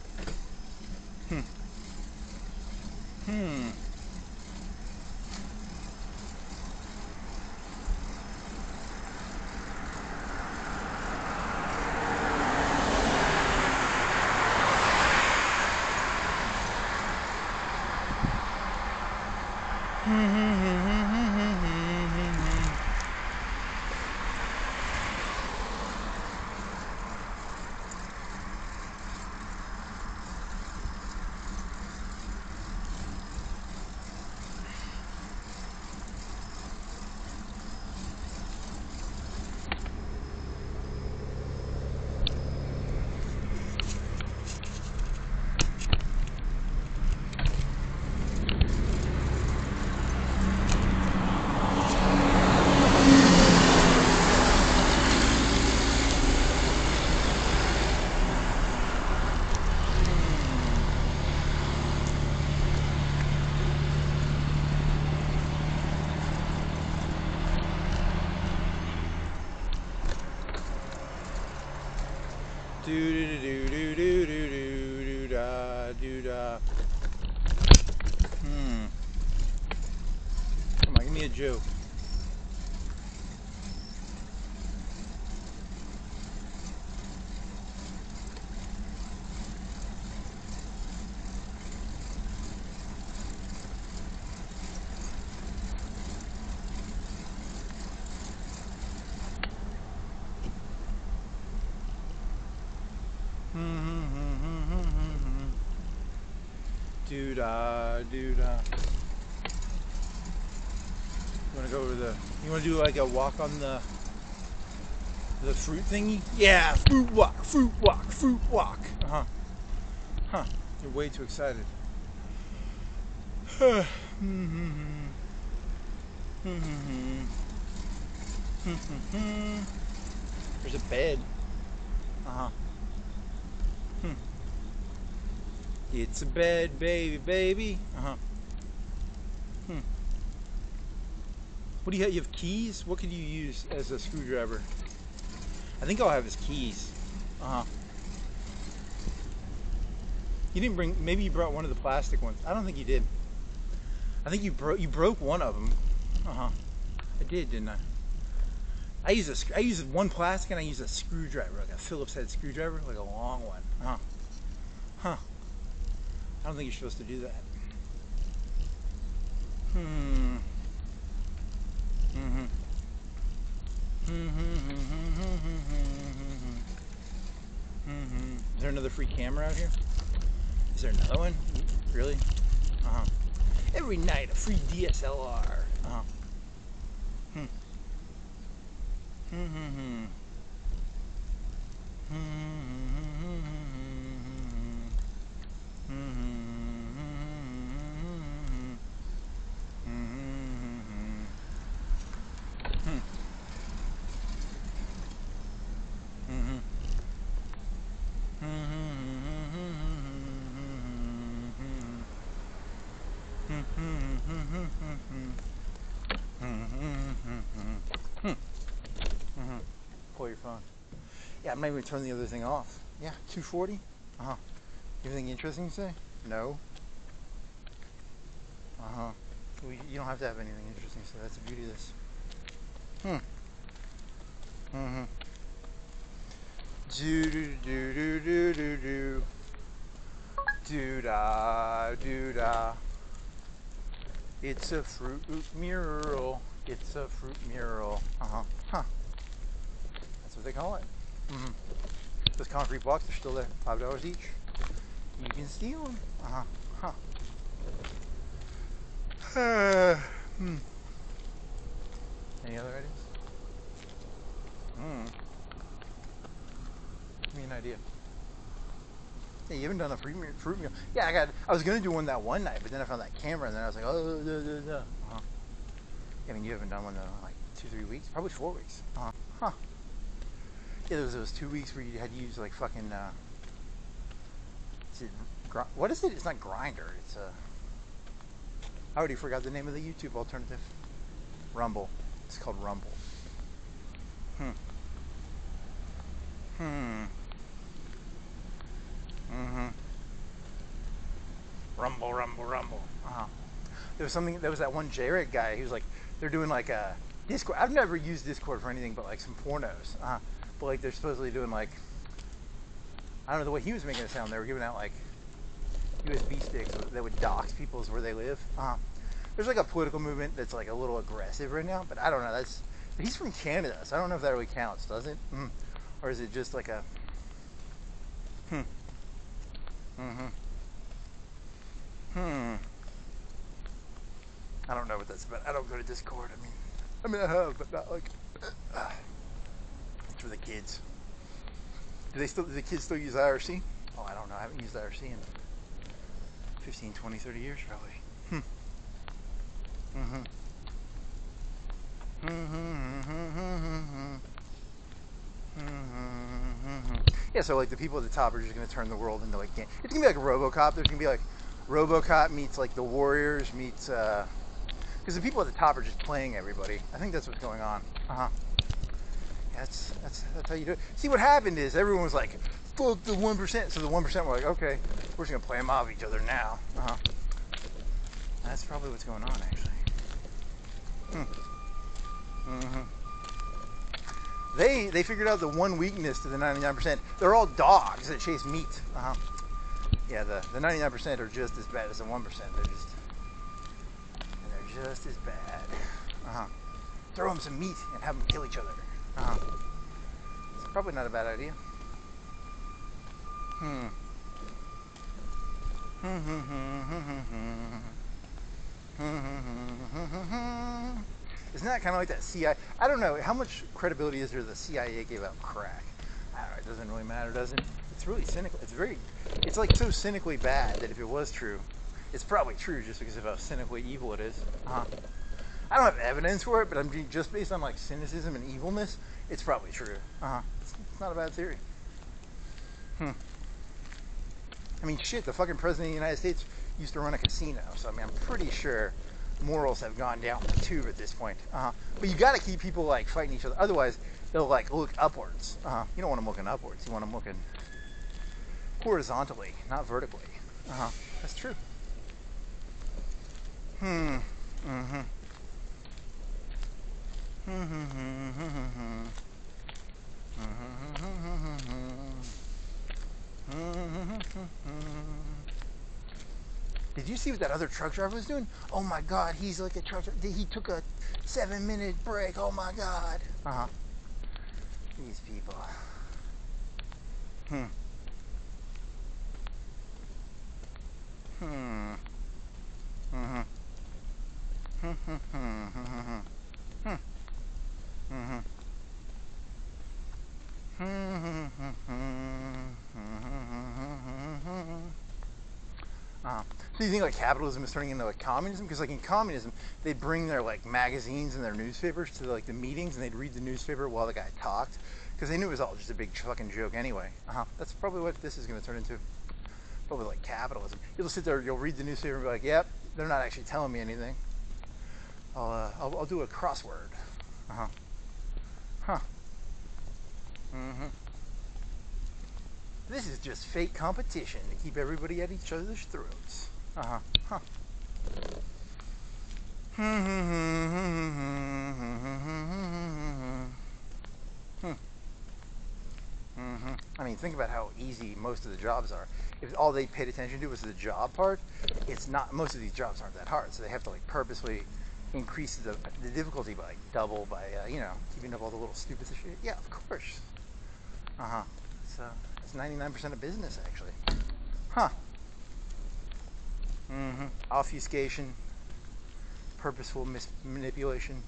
Come on, give me a joke. Doo-dah, doo-dah. You wanna go over the, you wanna do like a walk on the fruit thingy? Yeah, fruit walk, fruit walk, fruit walk. Uh-huh. Huh, you're way too excited. There's a bed. Uh-huh. It's a bed, baby, baby. Uh-huh. What do you have? You have keys? What could you use as a screwdriver? I think all I have is keys. Uh-huh. You didn't bring, maybe you brought one of the plastic ones. I don't think you did. I think you broke one of them. Uh-huh. I did, didn't I? I use one plastic and I use a screwdriver, like a Phillips head screwdriver, like a long one. Uh-huh. Huh. I don't think you're supposed to do that. Is there another free camera out here? Is there another one? Really? Uh-huh. Every night a free DSLR. Uh-huh. Pull your phone. Yeah, I'm not even turning the other thing off. Yeah, 240. Uh-huh. Anything interesting to say? No. Uh-huh. Well, you don't have to have anything interesting to say. That's the beauty of this. Do-do-do-do-do-do-do. Do-da, do-da. It's a fruit mural. It's a fruit mural. Uh-huh. Huh. That's what they call it. Those concrete blocks are still there. $5 each. You can steal them. Uh-huh. Huh. Any other ideas? Give me an idea. Yeah, you haven't done a fruit mural. Yeah, I was gonna do one that one night, but then I found that camera, and then I was like, oh, Uh-huh. I mean, you haven't done one in like 2-3 weeks, probably 4 weeks. Uh-huh. Huh. Yeah, there was those 2 weeks where you had to use like fucking. What is it? It's not Grinder. It's I already forgot the name of the YouTube alternative. Rumble. It's called Rumble. Rumble, rumble, rumble. There was that one J-Rig guy. He was like, they're doing like a Discord. I've never used Discord for anything but like some pornos. But like they're supposedly doing like, I don't know the way he was making it sound. They were giving out like USB sticks that would dox people's where they live. There's like a political movement that's like a little aggressive right now, but I don't know. He's from Canada, so I don't know if that really counts, does it? Or is it just like a I don't know what that's about. I don't go to Discord. I mean I have, but not like it's for the kids. Do the kids still use IRC? Oh, I don't know. I haven't used IRC in 15, 20, 30 years probably. Yeah, so like the people at the top are just going to turn the world into like, it's going to be like RoboCop. There's going to be like RoboCop meets like the Warriors meets, because the people at the top are just playing everybody. I think that's what's going on. Yeah, that's how you do it. See, what happened is everyone was like, fuck the 1%. So the 1% were like, okay, we're just going to play them off each other now. That's probably what's going on, actually. They figured out the one weakness to the 99%. They're all dogs that chase meat. Yeah, the 99% are just as bad as the 1%. They're just as bad. Throw them some meat and have them kill each other. It's probably not a bad idea. Isn't that kind of like that CIA? I don't know, how much credibility is there the CIA gave out crack? I don't know, it doesn't really matter, does it? It's really cynical. It's like so cynically bad that if it was true, it's probably true just because of how cynically evil it is. I don't have evidence for it, but I'm just based on like cynicism and evilness, it's probably true. It's not a bad theory. I mean, shit, the fucking president of the United States used to run a casino, so I mean, I'm pretty sure morals have gone down the tube at this point. But you got to keep people like fighting each other, otherwise they'll like look upwards. You don't want them looking upwards. You want them looking horizontally, not vertically. That's true. Did you see what that other truck driver was doing? Oh my god, he's like a truck driver. He took a 7-minute break. Oh my god. These people. So you think like capitalism is turning into like communism? Because like in communism, they'd bring their like magazines and their newspapers to like the meetings, and they'd read the newspaper while the guy talked, because they knew it was all just a big fucking joke anyway. That's probably what this is going to turn into. Probably like capitalism. You'll sit there, you'll read the newspaper and be like, yep, they're not actually telling me anything. I'll do a crossword. This is just fake competition to keep everybody at each other's throats. I mean, think about how easy most of the jobs are. If all they paid attention to was the job part, it's not. Most of these jobs aren't that hard, so they have to like purposely increase the difficulty by like double by keeping up all the little stupid shit. Yeah, of course. So it's 99% of business actually. Obfuscation, purposeful manipulation,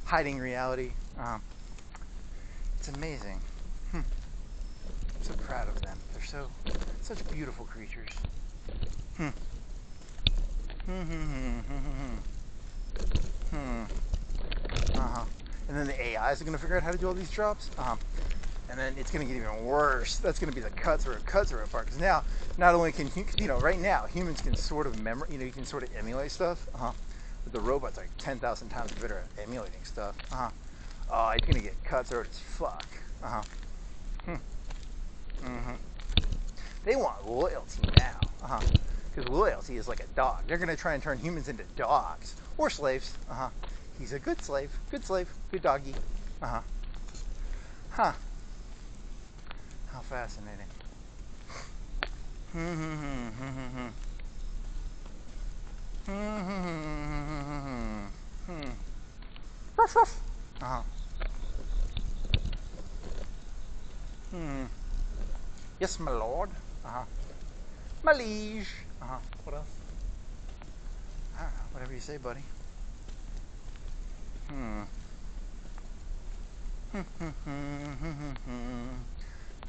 hiding reality. It's amazing. I'm so proud of them. They're such beautiful creatures. And then the AIs are going to figure out how to do all these jobs. And then it's going to get even worse. That's going to be the cutthroat part. Because now, not only can right now humans can sort of you can sort of emulate stuff. But the robots are like 10,000 times better at emulating stuff. Oh, it's going to get cutthroat as fuck. They want loyalty now. Because loyalty is like a dog. They're going to try and turn humans into dogs or slaves. He's a good slave, good doggy. How fascinating. Ruff, ruff. Yes, my lord. My liege. What else? I don't know. Whatever you say, buddy.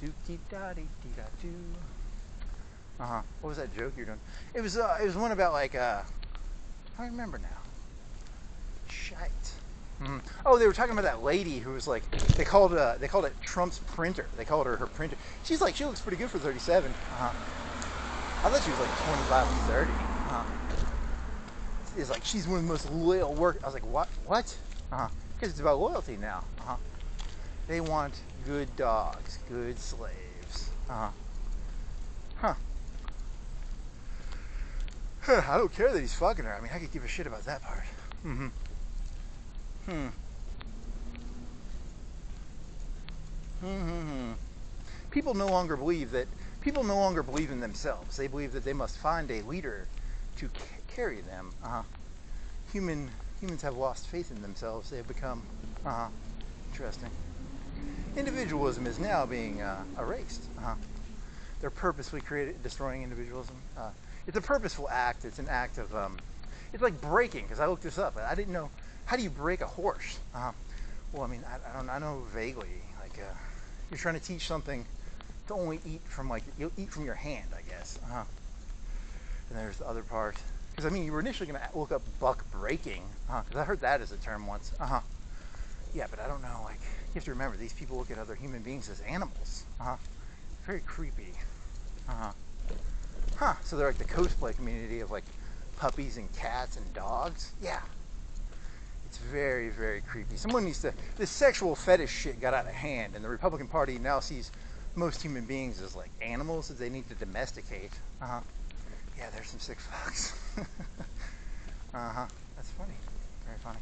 Do-dee-da-dee-dee-da-doo. What was that joke you're doing? It was one about like I don't remember now. Shite. Oh, they were talking about that lady who was like they called it Trump's printer. They called her printer. She looks pretty good for 37. I thought she was like 25 or 30. It's like she's one of the most loyal work. I was like, what? Because it's about loyalty now. They want good dogs, good slaves. I don't care that he's fucking her. I mean, I could give a shit about that part. People no longer believe in themselves. They believe that they must find a leader to carry them. Humans have lost faith in themselves. They have become interesting. Individualism is now being erased. they're purposely created destroying individualism. It's a purposeful act. It's an act of it's like breaking, because I looked this up. I didn't know, how do you break a horse? Well, I mean, I know vaguely, like you're trying to teach something to only eat from, like, you'll eat from your hand, I guess. And there's the other part, because I mean, you were initially going to look up buck breaking, because I heard that as a term once. Yeah, but I don't know, like, you have to remember, these people look at other human beings as animals. Very creepy. So they're like the cosplay community of, like, puppies and cats and dogs. Yeah. It's very, very creepy. Someone needs to, this sexual fetish shit got out of hand, and the Republican Party now sees most human beings as, like, animals that they need to domesticate. Yeah, there's some sick fucks. That's funny. Very funny.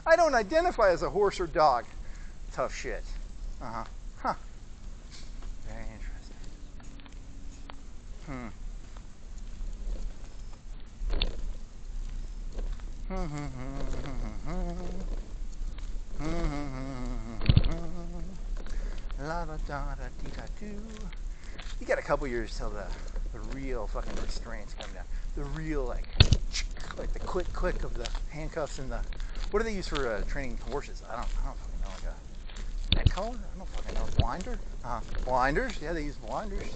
I don't identify as a horse or dog. Tough shit. Very interesting. La da da da dee da do. You got a couple years till the real fucking restraints come down. The real, like the click of the handcuffs and the, what do they use for training horses? I don't fucking know, like a neck collar? I don't fucking know. Blinder? Blinders? Yeah, they use blinders.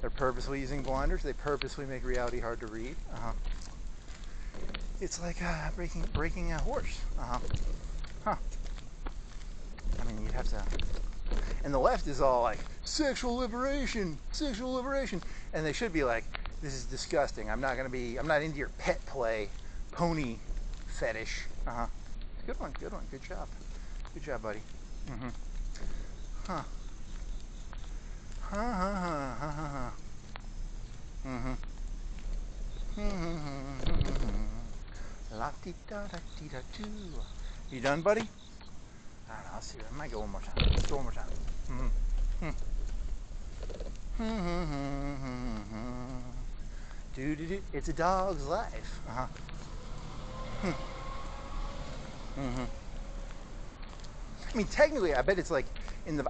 They're purposely using blinders. They purposely make reality hard to read. It's like breaking a horse. I mean, you'd have to. And the left is all like, sexual liberation, and they should be like, this is disgusting. I'm not into your pet play, pony fetish. Good one. Good job, buddy. La di da da di da do. You done, buddy? I don't know. I'll see. I might go one more time. Let's go one more time. Do. It's a dog's life. I mean, technically, I bet it's like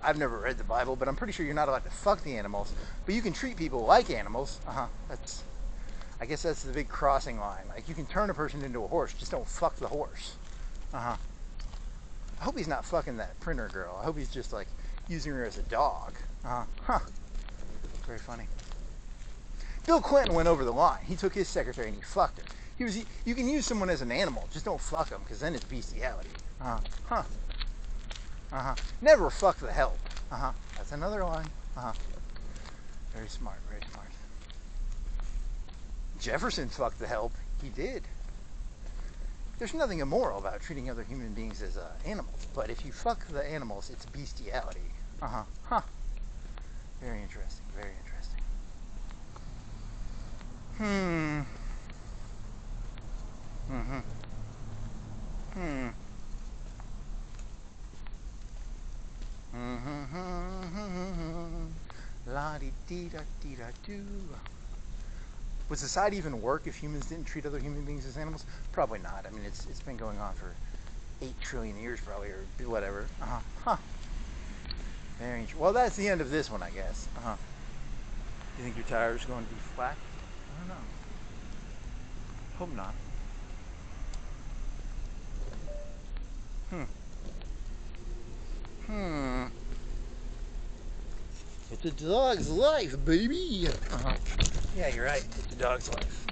I've never read the Bible, but I'm pretty sure you're not allowed to fuck the animals, but you can treat people like animals. I guess that's the big crossing line. Like, you can turn a person into a horse, just don't fuck the horse. I hope he's not fucking that printer girl. I hope he's just, like, using her as a dog. Very funny. Bill Clinton went over the line. He took his secretary and he fucked her. You can use someone as an animal, just don't fuck them, because then it's bestiality. Never fuck the help. That's another line. Very smart. Jefferson fucked the help. He did. There's nothing immoral about treating other human beings as animals, but if you fuck the animals, it's bestiality. Very interesting. La di dee da do. Would society even work if humans didn't treat other human beings as animals? Probably not. I mean, it's been going on for 8 trillion years, probably, or whatever. Very interesting. Well, that's the end of this one, I guess. You think your tire's going to be flat? I don't know. Hope not. It's a dog's life, baby. Yeah, you're right. It's a dog's life.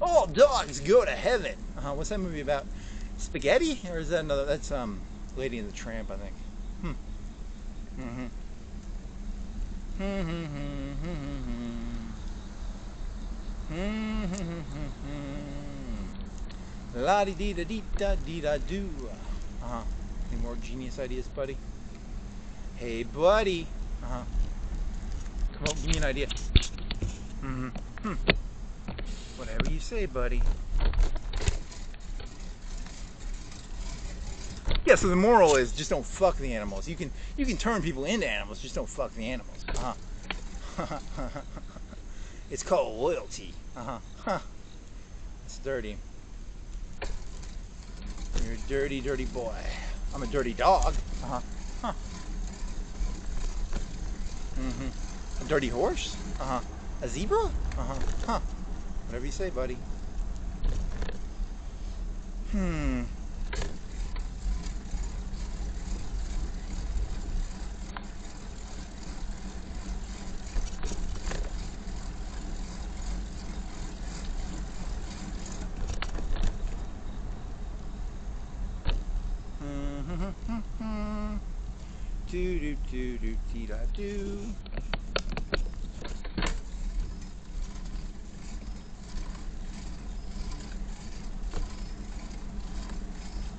All dogs go to heaven. What's that movie about? Spaghetti? Or is that another? That's Lady and the Tramp, I think. La di dee da dee da dee da do. Any more genius ideas, buddy? Hey, buddy. Come on, give me an idea. Whatever you say, buddy. Yeah, so the moral is just don't fuck the animals. You can turn people into animals, just don't fuck the animals. It's called loyalty. It's dirty. You're a dirty, dirty boy. I'm a dirty dog. Uh-huh. Huh. A dirty horse? Uh-huh. A zebra? Uh-huh. Huh. Whatever you say, buddy. Do do do do dee da do.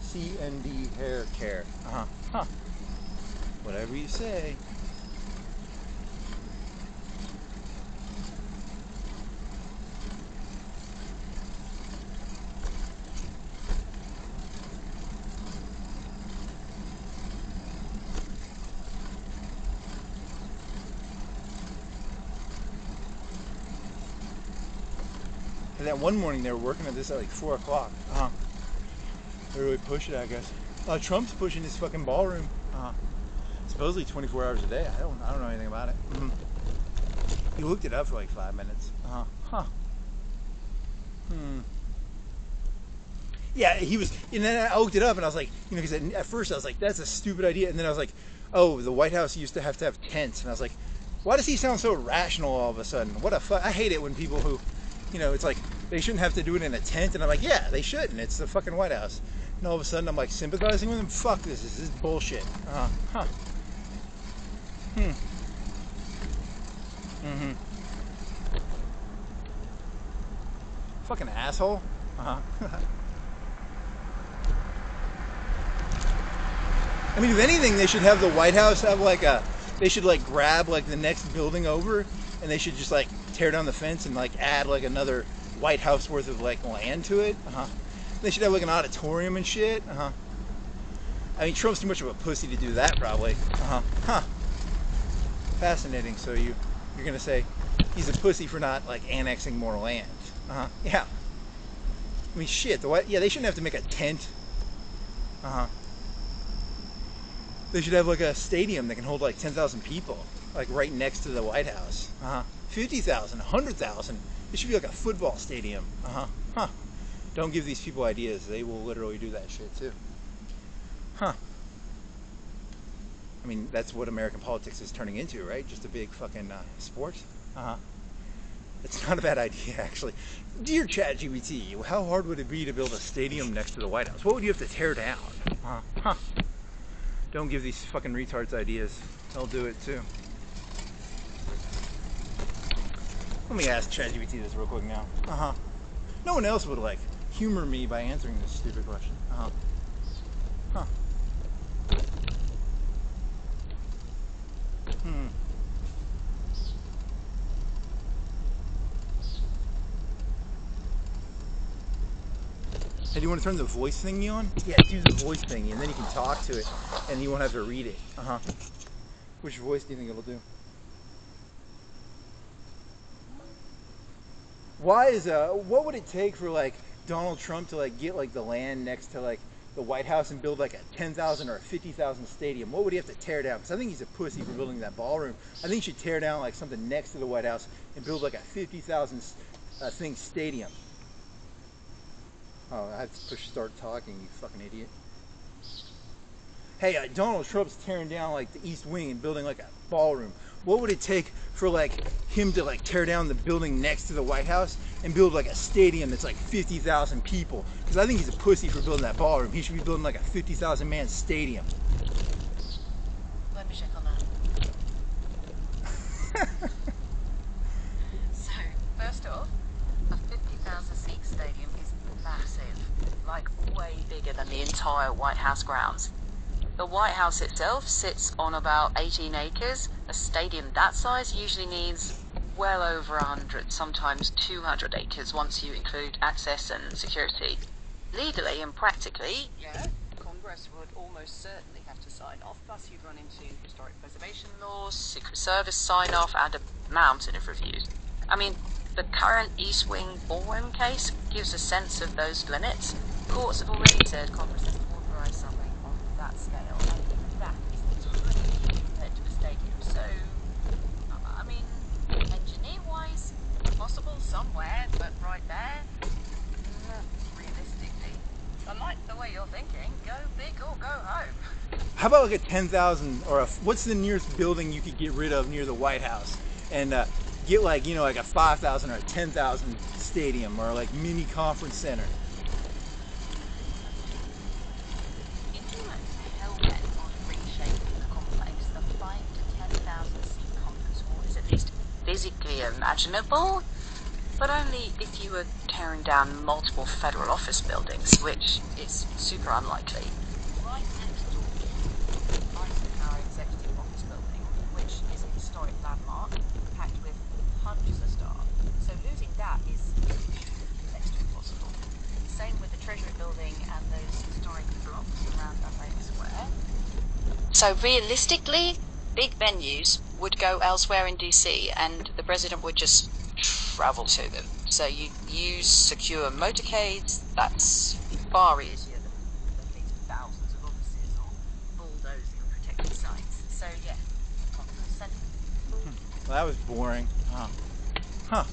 CND hair care. Uh-huh. Huh. Whatever you say. And that one morning they were working at this at like 4 o'clock. Uh-huh. They really push it, I guess. Trump's pushing his fucking ballroom. Supposedly 24 hours a day. I don't know anything about it. He looked it up for like 5 minutes. Huh. Yeah, he was, and then I looked it up and I was like, because at first I was like, that's a stupid idea. And then I was like, oh, the White House used to have tents. And I was like, why does he sound so rational all of a sudden? What a fuck. I hate it when people who, it's like, they shouldn't have to do it in a tent. And I'm like, yeah, they shouldn't. It's the fucking White House. And all of a sudden I'm like sympathizing with him. Fuck this. This is bullshit. Fucking asshole. I mean, if anything, they should have the White House have like they should like grab like the next building over, and they should just like tear down the fence and like add like another White House worth of like land to it. They should have like an auditorium and shit. I mean, Trump's too much of a pussy to do that, probably. Fascinating. So you're gonna say he's a pussy for not like annexing more land? Yeah. I mean, shit. They shouldn't have to make a tent. They should have like a stadium that can hold like 10,000 people, like right next to the White House. 50,000, 100,000. It should be like a football stadium. Don't give these people ideas. They will literally do that shit too. I mean, that's what American politics is turning into, right? Just a big fucking sport. It's not a bad idea, actually. Dear ChatGPT, how hard would it be to build a stadium next to the White House? What would you have to tear down? Don't give these fucking retards ideas. They'll do it too. Let me ask ChatGPT this real quick now. No one else would like humor me by answering this stupid question. Hey, do you want to turn the voice thingy on? Yeah, do the voice thingy, and then you can talk to it, and you won't have to read it. Which voice do you think it'll do? What would it take for like Donald Trump to like get like the land next to like the White House and build like a 10,000 or a 50,000 stadium? What would he have to tear down? Because I think he's a pussy for building that ballroom. I think he should tear down like something next to the White House and build like a 50,000 thing stadium. Oh, I have to push start talking, you fucking idiot. Hey, Donald Trump's tearing down like the East Wing and building like a ballroom. What would it take for like him to like tear down the building next to the White House and build like a stadium that's like 50,000 people? Because I think he's a pussy for building that ballroom. He should be building like a 50,000 man stadium. Let me check on that. So, first off, a 50,000 seat stadium is massive, like way bigger than the entire White House grounds. The White House itself sits on about 18 acres. A stadium that size usually needs well over 100, sometimes 200 acres once you include access and security. Legally and practically, Congress would almost certainly have to sign off, plus you'd run into historic preservation laws, Secret Service sign-off, and a mountain of reviews. I mean, the current East Wing ballroom case gives a sense of those limits. Courts have already said Congress has authorized something on that scale, and even that is tiny compared to a stadium. So, I mean, engineer-wise, possible somewhere, but right there, not realistically. I like the way you're thinking. Go big or go home. How about like a 10,000 or what's the nearest building you could get rid of near the White House and get like, you know, like a 5,000 or a 10,000 stadium or like mini conference center? If you were hell-bent on reshaping the complex, the 5 to 10,000 seat conference hall is at least physically imaginable, but only if you were tearing down multiple federal office buildings, which is super unlikely. Right next door, Eisenhower Executive Office Building, which is a historic landmark, packed with hundreds of staff. So losing that is next to impossible. Same with the Treasury Building and those historic blocks around Atlantic Square. So realistically, big venues would go elsewhere in DC, and the president would just travel to them. So you use secure motorcades. That's far easier than building thousands of offices or bulldozing protected sites. So yeah, conference center. Well, that was boring. Huh.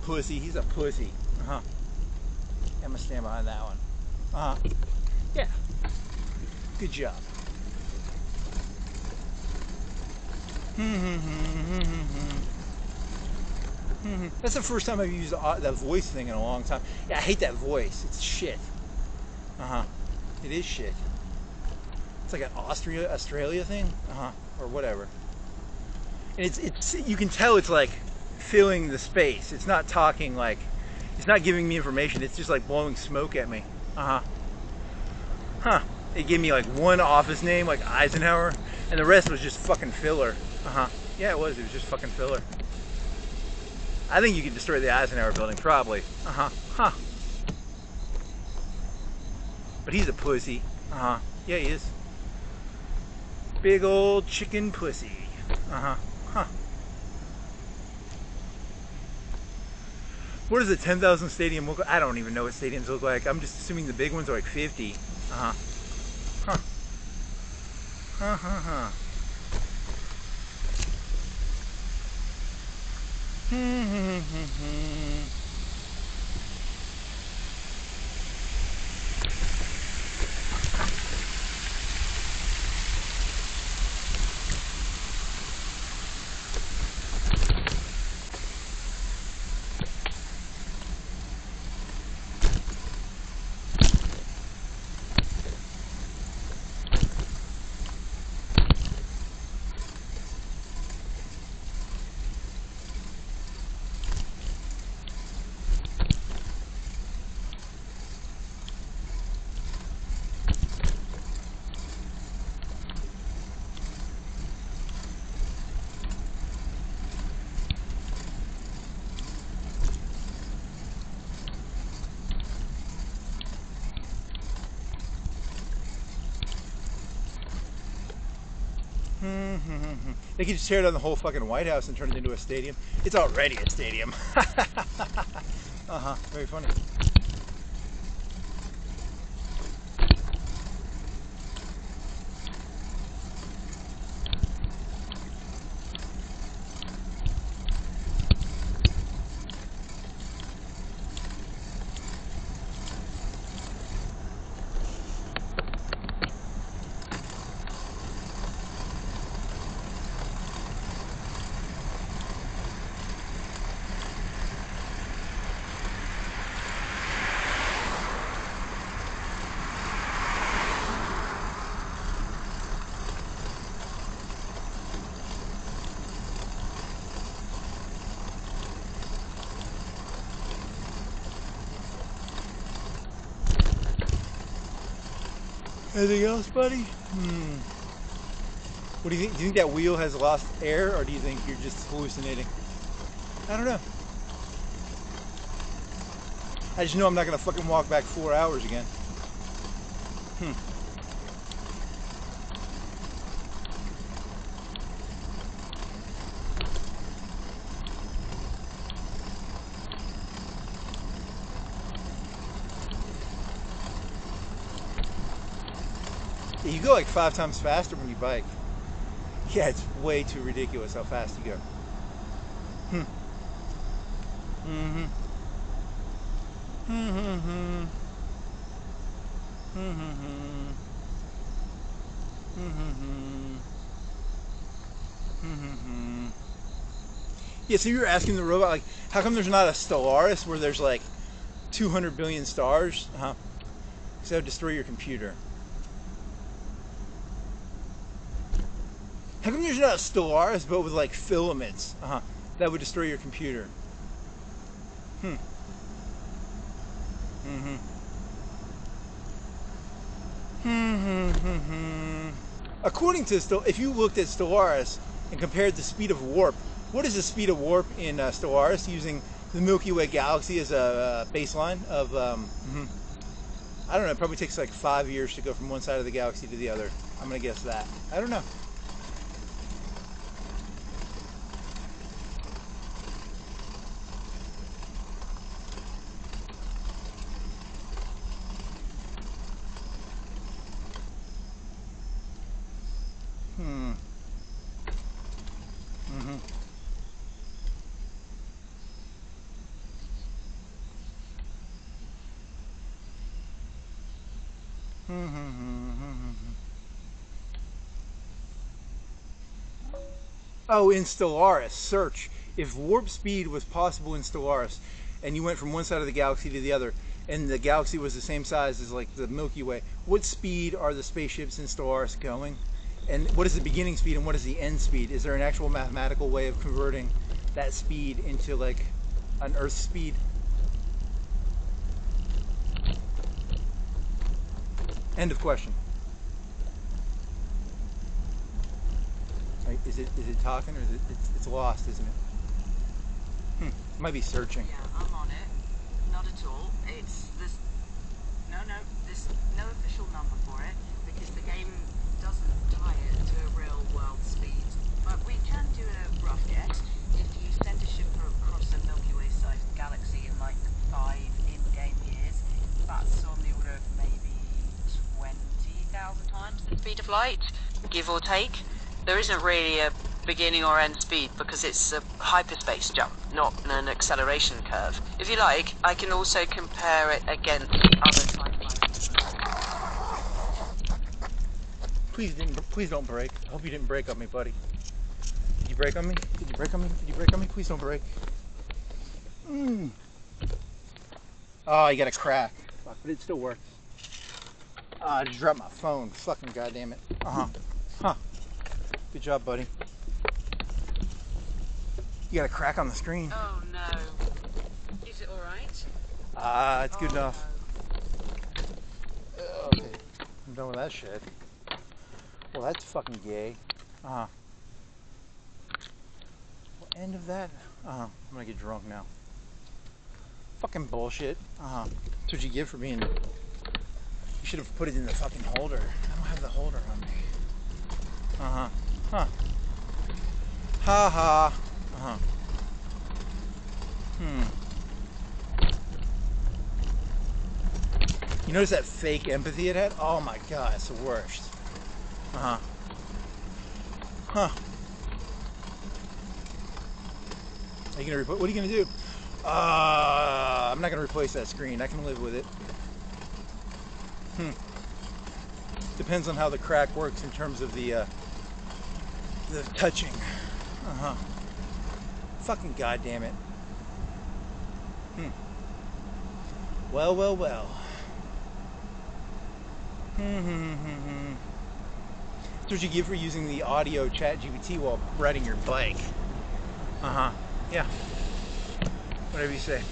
Pussy. He's a pussy. I'm gonna stand behind that one. Yeah. Good job. That's the first time I've used that voice thing in a long time. Yeah, I hate that voice. It's shit. It is shit. It's like an Australia thing. Or whatever. And it's you can tell it's like filling the space. It's not talking like, it's not giving me information. It's just like blowing smoke at me. It gave me like one office name, like Eisenhower, and the rest was just fucking filler. Yeah, it was just fucking filler. I think you could destroy the Eisenhower building, probably. But he's a pussy. Yeah, he is. Big old chicken pussy. What does a 10,000 stadium look like? I don't even know what stadiums look like. I'm just assuming the big ones are like 50. They could just tear down the whole fucking White House and turn it into a stadium. It's already a stadium. Very funny. Anything else, buddy? What do you think? Do you think that wheel has lost air, or do you think you're just hallucinating? I don't know. I just know I'm not gonna fucking walk back 4 hours again. Yeah, you go like 5 times faster when you bike. Yeah, it's way too ridiculous how fast you go. Hmm. Mm-hmm. Mm-hmm. Mm-hmm. Mm-hmm. Mm-hmm. Yeah, so you were asking the robot, like, how come there's not a Stellaris where there's like 200 billion stars? Because that would destroy your computer. How come there's not a Stellaris but with like filaments? That would destroy your computer. Hmm. Mm-hmm. Mm-hmm. According to if you looked at Stellaris and compared the speed of warp, what is the speed of warp in Stellaris using the Milky Way galaxy as a baseline of, I don't know, it probably takes like 5 years to go from one side of the galaxy to the other. I'm going to guess that. I don't know. Hmm. Mm-hmm. Oh, in Stellaris, search. If warp speed was possible in Stellaris, and you went from one side of the galaxy to the other, and the galaxy was the same size as like the Milky Way, what speed are the spaceships in Stellaris going? And what is the beginning speed and what is the end speed? Is there an actual mathematical way of converting that speed into like an Earth speed? End of question. Right, is it talking or is it's lost, isn't it? It might be searching. Yeah, I'm on it. Not at all. It's this. No, there's no official number for it because the game doesn't tie it to a real world speed. But we can do a rough guess. If you send a ship across a Milky Way sized galaxy in like 5 in-game years, that's on the order of maybe 20,000 times the speed of light, give or take. There isn't really a beginning or end speed because it's a hyperspace jump, not an acceleration curve. If you like, I can also compare it against other timelines. Please don't break. I hope you didn't break on me, buddy. Did you break on me? Did you break on me? Did you break on me? Please don't break. Oh, you got a crack. Fuck, but it still works. I just dropped my phone. Fucking goddamn it. Huh. Good job, buddy. You got a crack on the screen. Oh no. Is it alright? It's good enough. No. Okay. I'm done with that shit. Well, that's fucking gay. What end of that? I'm gonna get drunk now. Fucking bullshit. That's what you get for being... You should have put it in the fucking holder. I don't have the holder on me. Huh. Ha ha. You notice that fake empathy it had? Oh my god, it's the worst. Huh. Are you gonna what are you gonna do? I'm not gonna replace that screen. I can live with it. Depends on how the crack works in terms of the touching. Fucking goddamn it. Well. That's what you get for using the audio chat GPT while riding your bike. Yeah. Whatever you say.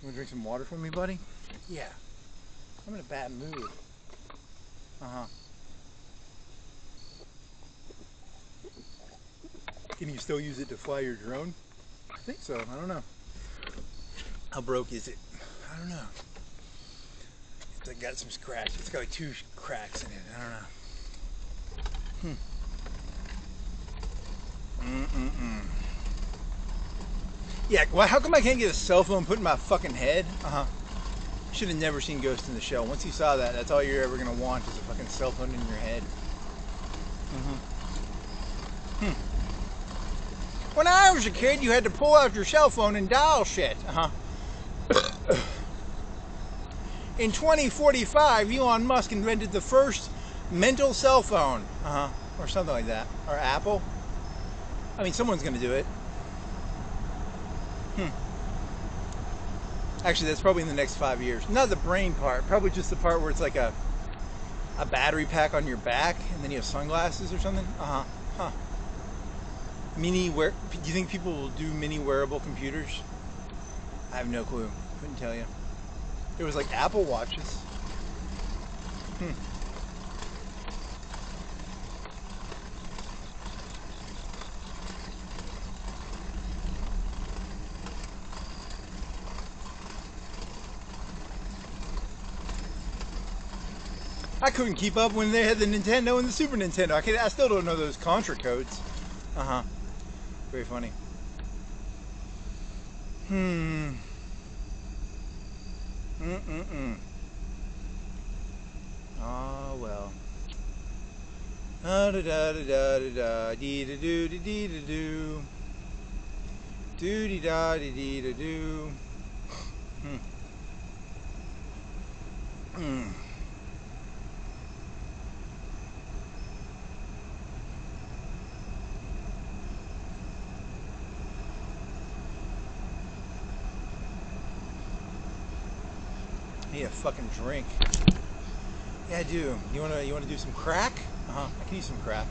You wanna drink some water for me, buddy? Yeah. I'm in a bad mood. Can you still use it to fly your drone? I think so. I don't know. How broke is it? I don't know. It's like got some scratch. It's got like 2 cracks in it. I don't know. Yeah, well, how come I can't get a cell phone put in my fucking head? Should have never seen Ghost in the Shell. Once you saw that, that's all you're ever gonna want is a fucking cell phone in your head. When I was a kid, you had to pull out your cell phone and dial shit. In 2045, Elon Musk invented the first mental cell phone. Or something like that. Or Apple. I mean, someone's gonna do it. Actually, that's probably in the next 5 years. Not the brain part. Probably just the part where it's like a battery pack on your back, and then you have sunglasses or something. Do you think people will do mini wearable computers? I have no clue. Couldn't tell you. There was like Apple Watches. I couldn't keep up when they had the Nintendo and the Super Nintendo. I still don't know those Contra codes. Very funny. Oh well. Da da da da da da dee da doo dee dee da doo. Doo dee da dee dee da doo. I need a fucking drink. Yeah, I do. You wanna do some crack? I can use some crack.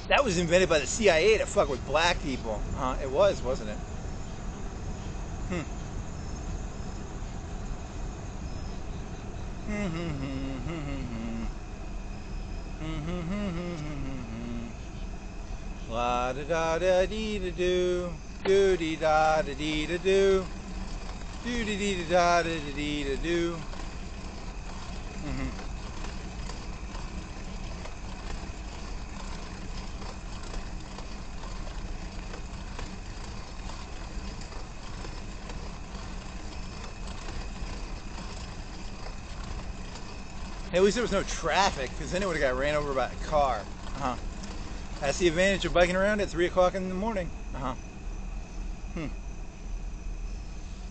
That was invented by the CIA to fuck with black people. It was, wasn't it? La da da da dee da doo, doo dee da da dee da doo, doo dee dee da da dee da doo. Hey, at least there was no traffic, because then it would have got ran over by a car. That's the advantage of biking around at 3 o'clock in the morning.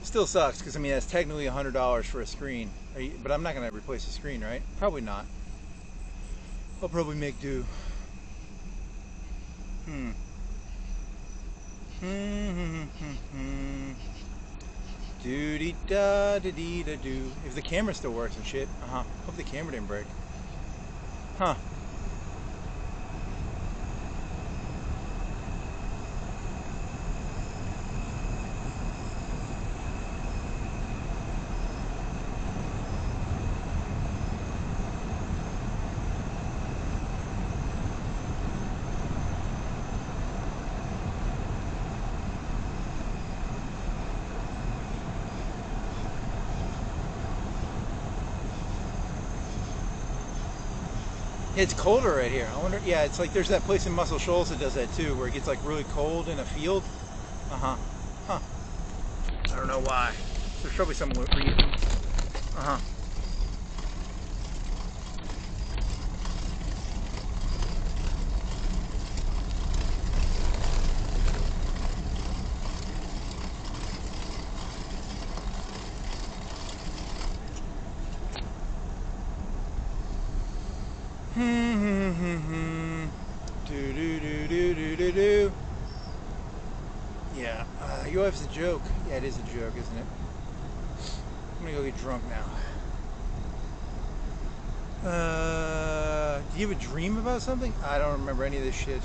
Still sucks, because I mean that's technically $100 for a screen. But I'm not going to replace the screen, right? Probably not. I'll probably make do. Doo-dee da da dee da doo. If the camera still works and shit. Hope the camera didn't break. It's colder right here. I wonder. Yeah, it's like there's that place in Muscle Shoals that does that too, where it gets like really cold in a field. I don't know why. There's probably some reason. Yeah, your life's a joke. Yeah, it is a joke, isn't it? I'm gonna go get drunk now. Do you have a dream about something? I don't remember any of this shit.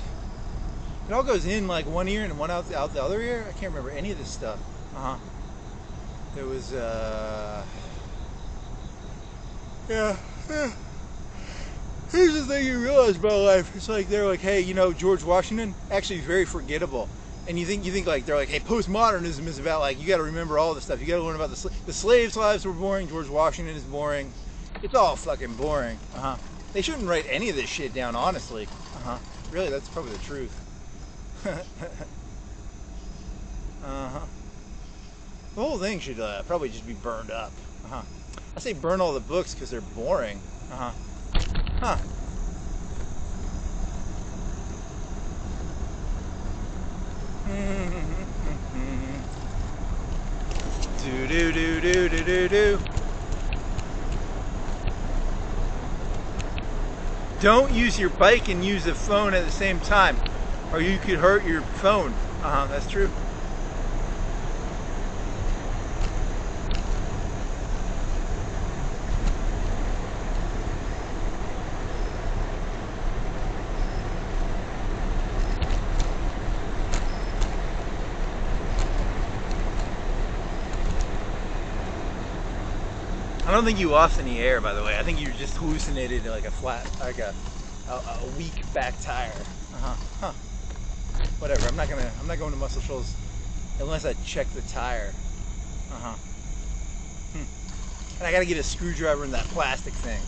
It all goes in like one ear and one out the other ear. I can't remember any of this stuff. There was yeah. Here's the thing you realize about life. It's like they're like, hey, you know, George Washington actually very forgettable. And you think like they're like, hey, postmodernism is about like you got to remember all this stuff. You got to learn about the slaves' lives were boring. George Washington is boring. It's all fucking boring. They shouldn't write any of this shit down, honestly. Really, that's probably the truth. Uh-huh. The whole thing should probably just be burned up. Uh-huh. I say burn all the books because they're boring. Uh-huh. Huh. Do do do do do do do. Don't use your bike and use the phone at the same time, or you could hurt your phone. That's true. I don't think you lost any air, by the way. I think you just hallucinated like a flat, like a weak back tire. Huh. Whatever. I'm not going to Muscle Shoals unless I check the tire. And I got to get a screwdriver in that plastic thing.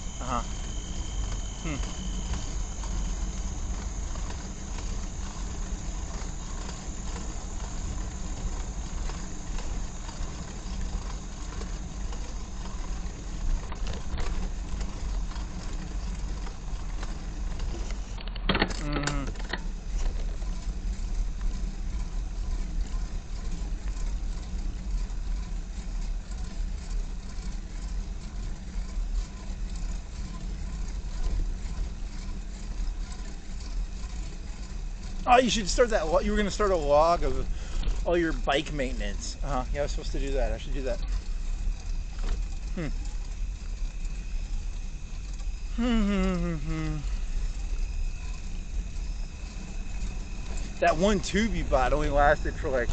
Oh, you should start that. You were going to start a log of all your bike maintenance. Yeah, I was supposed to do that. I should do that. That one tube you bought only lasted for like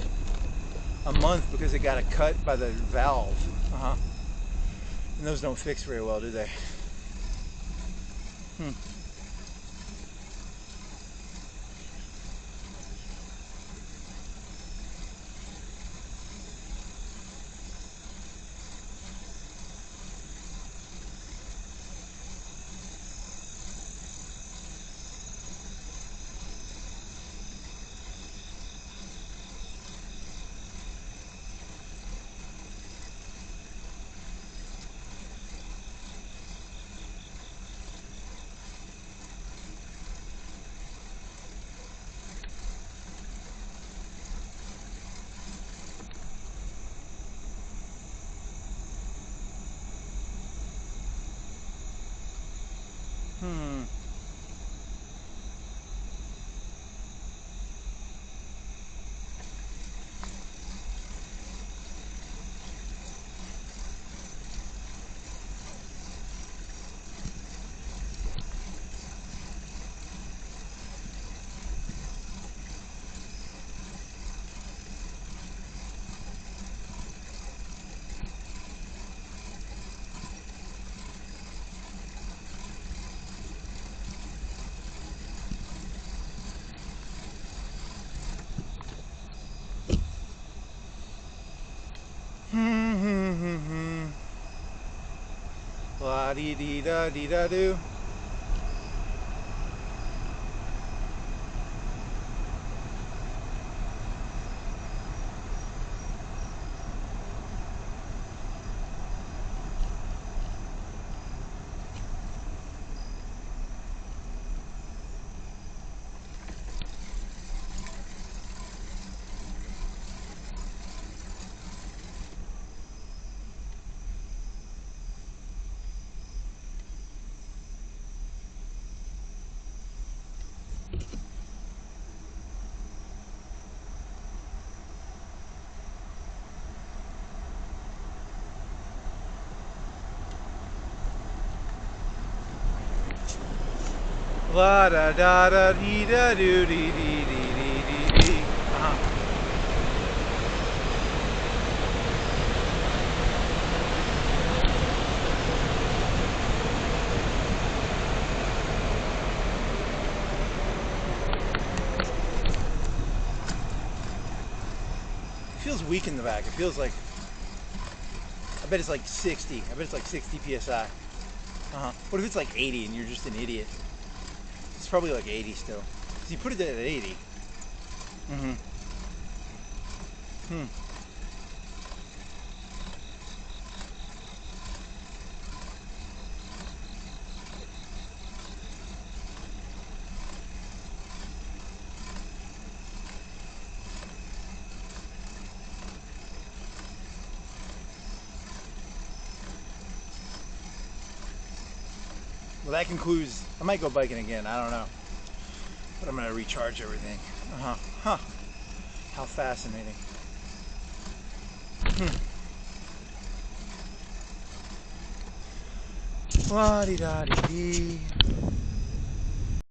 a month because it got a cut by the valve. And those don't fix very well, do they? La dee dee da dee da do. La da da da dee da do dee dee dee dee dee dee. It feels weak in the back. It feels like, I bet it's like 60. I bet it's like 60 psi. What if it's like 80 and you're just an idiot? It's probably like 80 still. So you put it at 80. Hmm. Well, that concludes. I might go biking again. I don't know, but I'm gonna recharge everything. Huh. How fascinating. La di da di dee.